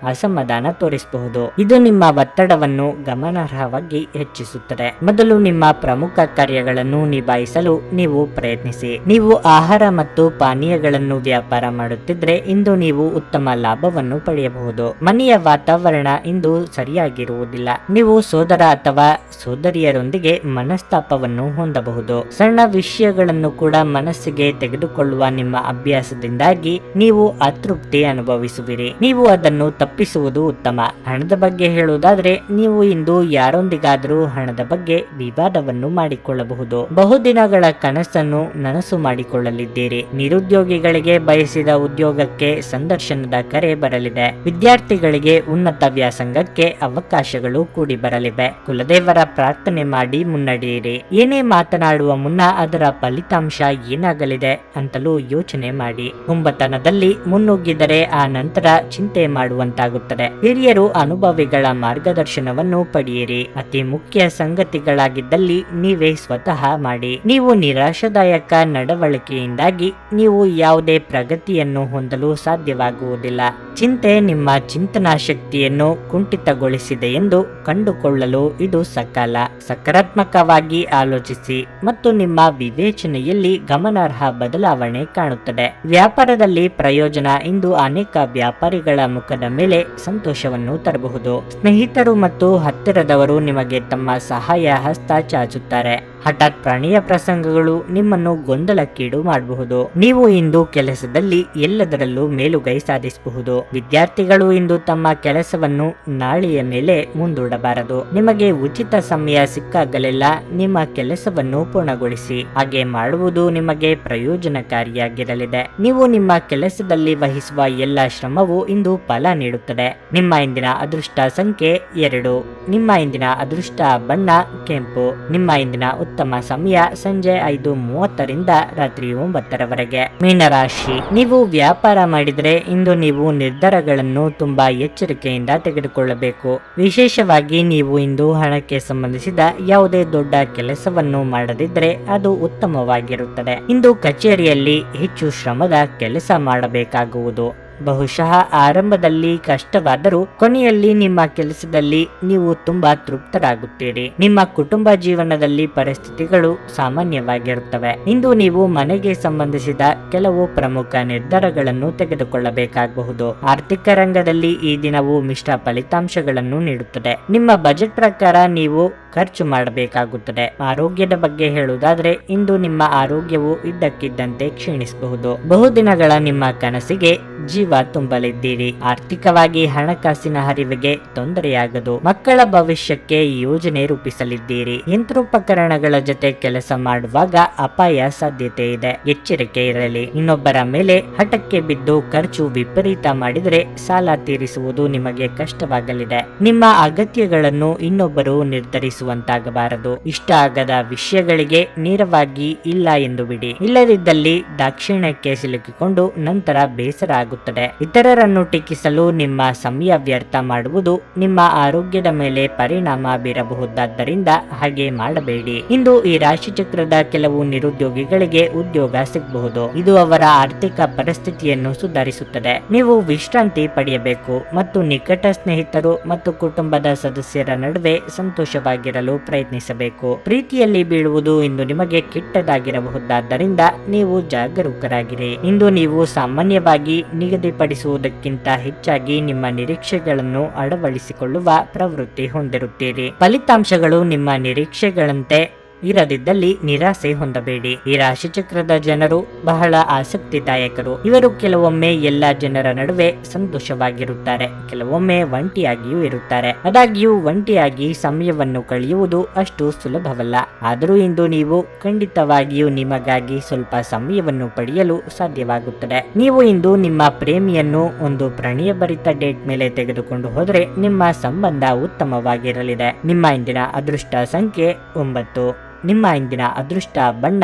ಅಸಮಾಧಾನ ತೋರಿಸಬಹುದು. ಇದು ನಿಮ್ಮ ಒತ್ತಡವನ್ನು ಗಮನಾರ್ಹವಾಗಿ ಹೆಚ್ಚಿಸುತ್ತದೆ. ಮೊದಲು ನಿಮ್ಮ ಪ್ರಮುಖ ಕಾರ್ಯಗಳನ್ನು ನಿಭಾಯಿಸಲು ನೀವು ಪ್ರಯತ್ನಿಸಿ. ನೀವು ಆಹಾರ ಮತ್ತು ಪಾನೀಯಗಳನ್ನು ವ್ಯಾಪಾರ ಮಾಡುತ್ತಿದ್ರೆ ಇಂದು ನೀವು ಉತ್ತಮ ಲಾಭವನ್ನು ಪಡೆಯಬಹುದು. ಮನೆಯ ವಾತಾವರಣ ಇಂದು ಸರಿಯಾಗಿರುವುದಿಲ್ಲ. ನೀವು ಸೋದರ ಅಥವಾ ಸೋದರಿಯರೊಂದಿಗೆ ಮನಸ್ತಾಪವನ್ನು ಹೊಂದಬಹುದು. ಸಣ್ಣ ವಿಷಯಗಳನ್ನು ಕೂಡ ಮನಸ್ಸಿಗೆ ತೆಗೆದುಕೊಳ್ಳುವ ನಿಮ್ಮ ಅಭ್ಯಾಸದಿಂದಾಗಿ ನೀವು ಅತೃಪ್ತಿ ಅನುಭವಿಸುವಿರಿ. ನೀವು ಅದನ್ನು ತಪ್ಪಿಸುವುದು ಉತ್ತಮ. ಹಣದ ಬಗ್ಗೆ ಹೇಳುವುದಾದ್ರೆ ನೀವು ಇಂದು ಯಾರೊಂದಿಗಾದರೂ ಹಣದ ಬಗ್ಗೆ ವಿವಾದವನ್ನು ಮಾಡಿಕೊಳ್ಳಬಹುದು. ಬಹುದಿನಗಳ ಕನಸನ್ನು ನನಸು ಮಾಡಿಕೊಳ್ಳಲಿದ್ದೀರಿ. ನಿರುದ್ಯೋಗಿಗಳಿಗೆ ಬಯಸಿದ ಉದ್ಯೋಗಕ್ಕೆ ಸಂದರ್ಶನದ ಕರೆ ಬರಲಿದೆ. ವಿದ್ಯಾರ್ಥಿಗಳಿಗೆ ಉನ್ನತ ವ್ಯಾಸಂಗಕ್ಕೆ ಅವಕಾಶಗಳು ಕೂಡಿ ಬರಲಿವೆ. ಕುಲದೇವರ ಪ್ರಾರ್ಥನೆ ಮಾಡಿ ಮುನ್ನಡೆಯಿರಿ. ಏನೇ ಮಾತನಾಡುವ ಮುನ್ನ ಅದರ ಫಲಿತಾಂಶ ಏನಾಗಲಿದೆ ಅಂತಲೂ ಯೋಚನೆ ಮಾಡಿ. ಕುಂಭತನದಲ್ಲಿ ಮುನ್ನುಗ್ಗಿದರೆ ಆ ನಂತರ ಚಿಂತೆ ಮಾಡುವಂತಾಗುತ್ತದೆ. ಹಿರಿಯರು ಅನುಭವಿಗಳ ಮಾರ್ಗದರ್ಶನವನ್ನು ಪಡೆಯಿರಿ. ಅತಿ ಮುಖ್ಯ ಸಂಗತಿಗಳಾಗಿದ್ದಲ್ಲಿ ನೀವೇ ಸ್ವತಃ ಮಾಡಿ. ನೀವು ನಿರಾಶಾದಾಯಕ ನಡವಳಿಕೆಯಿಂದಾಗಿ ನೀವು ಯಾವುದೇ ಪ್ರಗತಿಯನ್ನು ಹೊಂದಲು ಸಾಧ್ಯವಾಗುವುದಿಲ್ಲ. ಚಿಂತೆ ನಿಮ್ಮ ಚಿಂತನಾ ಶಕ್ತಿಯನ್ನು ಕುಂಠಿತಗೊಳಿಸಿದೆ ಎಂದು ಕಂಡುಕೊಳ್ಳಲು ಇದು ಸಕಾಲ. ಸಕಾರಾತ್ಮಕವಾಗಿ ಆಲೋಚಿಸಿ ಮತ್ತು ನಿಮ್ಮ ವಿವೇಚನೆಯಲ್ಲಿ ಗಮನಾರ್ಹ ಬದಲಾವಣೆ ಕಾಣುತ್ತದೆ. ವ್ಯಾಪಾರದಲ್ಲಿ ಪ್ರಯೋಜನ ಇಂದು ಅನೇಕ ವ್ಯಾಪಾರಿಗಳ ಮುಖದ ಮೇಲೆ ಸಂತೋಷವನ್ನು ತರಬಹುದು. ಸ್ನೇಹಿತರು ಮತ್ತು ಹತ್ತಿರದವರು ನಿಮಗೆ ತಮ್ಮ ಸಹಾಯ ಹಸ್ತ ಚಾಚುತ್ತಾರೆ. ಹಠಾತ್ ಪ್ರಾಣಿಯ ಪ್ರಸಂಗಗಳು ನಿಮ್ಮನ್ನು ಗೊಂದಲಕ್ಕೀಡು ಮಾಡಬಹುದು. ನೀವು ಇಂದು ಕೆಲಸದಲ್ಲಿ ಎಲ್ಲದರಲ್ಲೂ ಮೇಲುಗೈ ಸಾಧಿಸಬಹುದು. ವಿದ್ಯಾರ್ಥಿಗಳು ಇಂದು ತಮ್ಮ ಕೆಲಸವನ್ನು ನಾಳೆಯ ಮೇಲೆ ಮುಂದೂಡಬಾರದು. ನಿಮಗೆ ಉಚಿತ ಸಮಯ ಸಿಕ್ಕಾಗಲೆಲ್ಲ ನಿಮ್ಮ ಕೆಲಸವನ್ನು ಪೂರ್ಣಗೊಳಿಸಿ. ಹಾಗೆ ಮಾಡುವುದು ನಿಮಗೆ ಪ್ರಯೋಜನಕಾರಿಯಾಗಿರಲಿದೆ. ನೀವು ನಿಮ್ಮ ಕೆಲಸದಲ್ಲಿ ವಹಿಸುವ ಎಲ್ಲ ಶ್ರಮವು ಇಂದು ಫಲ ನೀಡುತ್ತದೆ. ನಿಮ್ಮ ಇಂದಿನ ಅದೃಷ್ಟ ಸಂಖ್ಯೆ 2. ನಿಮ್ಮ ಇಂದಿನ ಅದೃಷ್ಟ ಬಣ್ಣ ಕೆಂಪು. ನಿಮ್ಮ ಇಂದಿನ ಉತ್ತಮ ಸಮಯ ಸಂಜೆ 5:30ರಿಂದ ರಾತ್ರಿ 9ರವರೆಗೆ. ಮೀನರಾಶಿ, ನೀವು ವ್ಯಾಪಾರ ಮಾಡಿದರೆ ಇಂದು ನೀವು ನಿರ್ಧಾರಗಳನ್ನು ತುಂಬಾ ಎಚ್ಚರಿಕೆಯಿಂದ ತೆಗೆದುಕೊಳ್ಳಬೇಕು. ವಿಶೇಷವಾಗಿ ನೀವು ಇಂದು ಹಣಕ್ಕೆ ಸಂಬಂಧಿಸಿದ ಯಾವುದೇ ದೊಡ್ಡ ಕೆಲಸವನ್ನು ಮಾಡದಿದ್ದರೆ ಅದು ಉತ್ತಮವಾಗಿರುತ್ತದೆ. ಇಂದು ಕಚೇರಿಯಲ್ಲಿ ಹೆಚ್ಚು ಶ್ರಮದ ಕೆಲಸ ಮಾಡಬೇಕಾಗುವುದು. ಬಹುಶಃ ಆರಂಭದಲ್ಲಿ ಕಷ್ಟವಾದರೂ ಕೊನೆಯಲ್ಲಿ ನಿಮ್ಮ ಕೆಲಸದಲ್ಲಿ ನೀವು ತುಂಬಾ ತೃಪ್ತರಾಗುತ್ತೀರಿ. ನಿಮ್ಮ ಕುಟುಂಬ ಜೀವನದಲ್ಲಿ ಪರಿಸ್ಥಿತಿಗಳು ಸಾಮಾನ್ಯವಾಗಿರುತ್ತವೆ. ಇಂದು ನೀವು ಮನೆಗೆ ಸಂಬಂಧಿಸಿದ ಕೆಲವು ಪ್ರಮುಖ ನಿರ್ಧಾರಗಳನ್ನು ತೆಗೆದುಕೊಳ್ಳಬೇಕಾಗಬಹುದು. ಆರ್ಥಿಕ ರಂಗದಲ್ಲಿ ಈ ದಿನವು ಮಿಶ್ರ ಫಲಿತಾಂಶಗಳನ್ನು ನೀಡುತ್ತದೆ. ನಿಮ್ಮ ಬಜೆಟ್ ಪ್ರಕಾರ ನೀವು ಖರ್ಚು ಮಾಡಬೇಕಾಗುತ್ತದೆ. ಆರೋಗ್ಯದ ಬಗ್ಗೆ ಹೇಳುವುದಾದ್ರೆ ಇಂದು ನಿಮ್ಮ ಆರೋಗ್ಯವು ಇದ್ದಕ್ಕಿದ್ದಂತೆ ಕ್ಷೀಣಿಸಬಹುದು. ಬಹುದಿನಗಳ ನಿಮ್ಮ ಕನಸಿಗೆ ಜೀವ ತುಂಬಲಿದ್ದೀರಿ. ಆರ್ಥಿಕವಾಗಿ ಹಣಕಾಸಿನ ಹರಿವಿಗೆ ತೊಂದರೆಯಾಗದು. ಮಕ್ಕಳ ಭವಿಷ್ಯಕ್ಕೆ ಯೋಜನೆ ರೂಪಿಸಲಿದ್ದೀರಿ. ಯಂತ್ರೋಪಕರಣಗಳ ಜೊತೆ ಕೆಲಸ ಮಾಡುವಾಗ ಅಪಾಯ ಸಾಧ್ಯತೆ ಇದೆ. ಎಚ್ಚರಿಕೆ ಇರಲಿ. ಇನ್ನೊಬ್ಬರ ಮೇಲೆ ಹಠಕ್ಕೆ ಬಿದ್ದು ಖರ್ಚು ವಿಪರೀತ ಮಾಡಿದರೆ ಸಾಲ ತೀರಿಸುವುದು ನಿಮಗೆ ಕಷ್ಟವಾಗಲಿದೆ. ನಿಮ್ಮ ಅಗತ್ಯಗಳನ್ನು ಇನ್ನೊಬ್ಬರು ನಿರ್ಧರಿಸುವಂತಾಗಬಾರದು. ಇಷ್ಟ ಆಗದ ವಿಷಯಗಳಿಗೆ ನೇರವಾಗಿ ಇಲ್ಲ ಎಂದು ಬಿಡಿ. ಇಲ್ಲದಿದ್ದಲ್ಲಿ ದಾಕ್ಷಿಣ್ಯಕ್ಕೆ ಸಿಲುಕಿಕೊಂಡು ನಂತರ ಬೇಸರ ಆಗುತ್ತದೆ. ಇತರರನ್ನು ಟೀಕಿಸಲು ನಿಮ್ಮ ಸಮಯ ವ್ಯರ್ಥ ಮಾಡುವುದು ನಿಮ್ಮ ಆರೋಗ್ಯದ ಮೇಲೆ ಪರಿಣಾಮ ಬೀರಬಹುದಾದ್ದರಿಂದ ಹಾಗೆ ಮಾಡಬೇಡಿ. ಇಂದು ಈ ರಾಶಿ ಚಕ್ರದ ಕೆಲವು ನಿರುದ್ಯೋಗಿಗಳಿಗೆ ಉದ್ಯೋಗ ಸಿಗಬಹುದು. ಇದು ಅವರ ಆರ್ಥಿಕ ಪರಿಸ್ಥಿತಿಯನ್ನು ಸುಧಾರಿಸುತ್ತದೆ. ನೀವು ವಿಶ್ರಾಂತಿ ಪಡೆಯಬೇಕು ಮತ್ತು ನಿಕಟ ಸ್ನೇಹಿತರು ಮತ್ತು ಕುಟುಂಬದ ಸದಸ್ಯರ ನಡುವೆ ಸಂತೋಷವಾಗಿರಲು ಪ್ರಯತ್ನಿಸಬೇಕು. ಪ್ರೀತಿಯಲ್ಲಿ ಬೀಳುವುದು ಇಂದು ನಿಮಗೆ ಕೆಟ್ಟದಾಗಿರಬಹುದಾದ್ದರಿಂದ ನೀವು ಜಾಗರೂಕರಾಗಿರಿ. ಇಂದು ನೀವು ಸಾಮಾನ್ಯವಾಗಿ ನಿಗದಿಪಡಿಸುವುದಕ್ಕಿಂತ ಹೆಚ್ಚಾಗಿ ನಿಮ್ಮ ನಿರೀಕ್ಷೆಗಳನ್ನು ಅಳವಡಿಸಿಕೊಳ್ಳುವ ಪ್ರವೃತ್ತಿ ಹೊಂದಿರುತ್ತೀರಿ. ಫಲಿತಾಂಶಗಳು ನಿಮ್ಮ ನಿರೀಕ್ಷೆಗಳಂತೆ ಇರದಿದ್ದಲ್ಲಿ ನಿರಾಸೆ ಹೊಂದಬೇಡಿ. ಈ ರಾಶಿಚಕ್ರದ ಜನರು ಬಹಳ ಆಸಕ್ತಿದಾಯಕರು. ಇವರು ಕೆಲವೊಮ್ಮೆ ಎಲ್ಲ ಜನರ ನಡುವೆ ಸಂತೋಷವಾಗಿರುತ್ತಾರೆ, ಕೆಲವೊಮ್ಮೆ ಒಂಟಿಯಾಗಿಯೂ ಇರುತ್ತಾರೆ. ಆದಾಗ್ಯೂ ಒಂಟಿಯಾಗಿ ಸಮಯವನ್ನು ಕಳೆಯುವುದು ಅಷ್ಟು ಸುಲಭವಲ್ಲ. ಆದರೂ ಇಂದು ನೀವು ಖಂಡಿತವಾಗಿಯೂ ನಿಮಗಾಗಿ ಸ್ವಲ್ಪ ಸಮಯವನ್ನು ಪಡೆಯಲು ಸಾಧ್ಯವಾಗುತ್ತದೆ. ನೀವು ಇಂದು ನಿಮ್ಮ ಪ್ರೇಮಿಯನ್ನು ಒಂದು ಪ್ರಣಯಭರಿತ ಡೇಟ್ ಮೇಲೆ ತೆಗೆದುಕೊಂಡು ಹೋದರೆ ನಿಮ್ಮ ಸಂಬಂಧ ಉತ್ತಮವಾಗಿರಲಿದೆ. ನಿಮ್ಮ ಇಂದಿನ ಅದೃಷ್ಟ ಸಂಖ್ಯೆ 9. ನಿಮ್ಮ ಇಂದಿನ ಅದೃಷ್ಟ ಬಣ್ಣ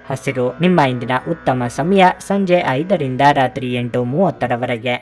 ಹಸಿರು. ನಿಮ್ಮ ಇಂದಿನ ಉತ್ತಮ ಸಮಯ ಸಂಜೆ 5ರಿಂದ ರಾತ್ರಿ 8:30ರವರೆಗೆ.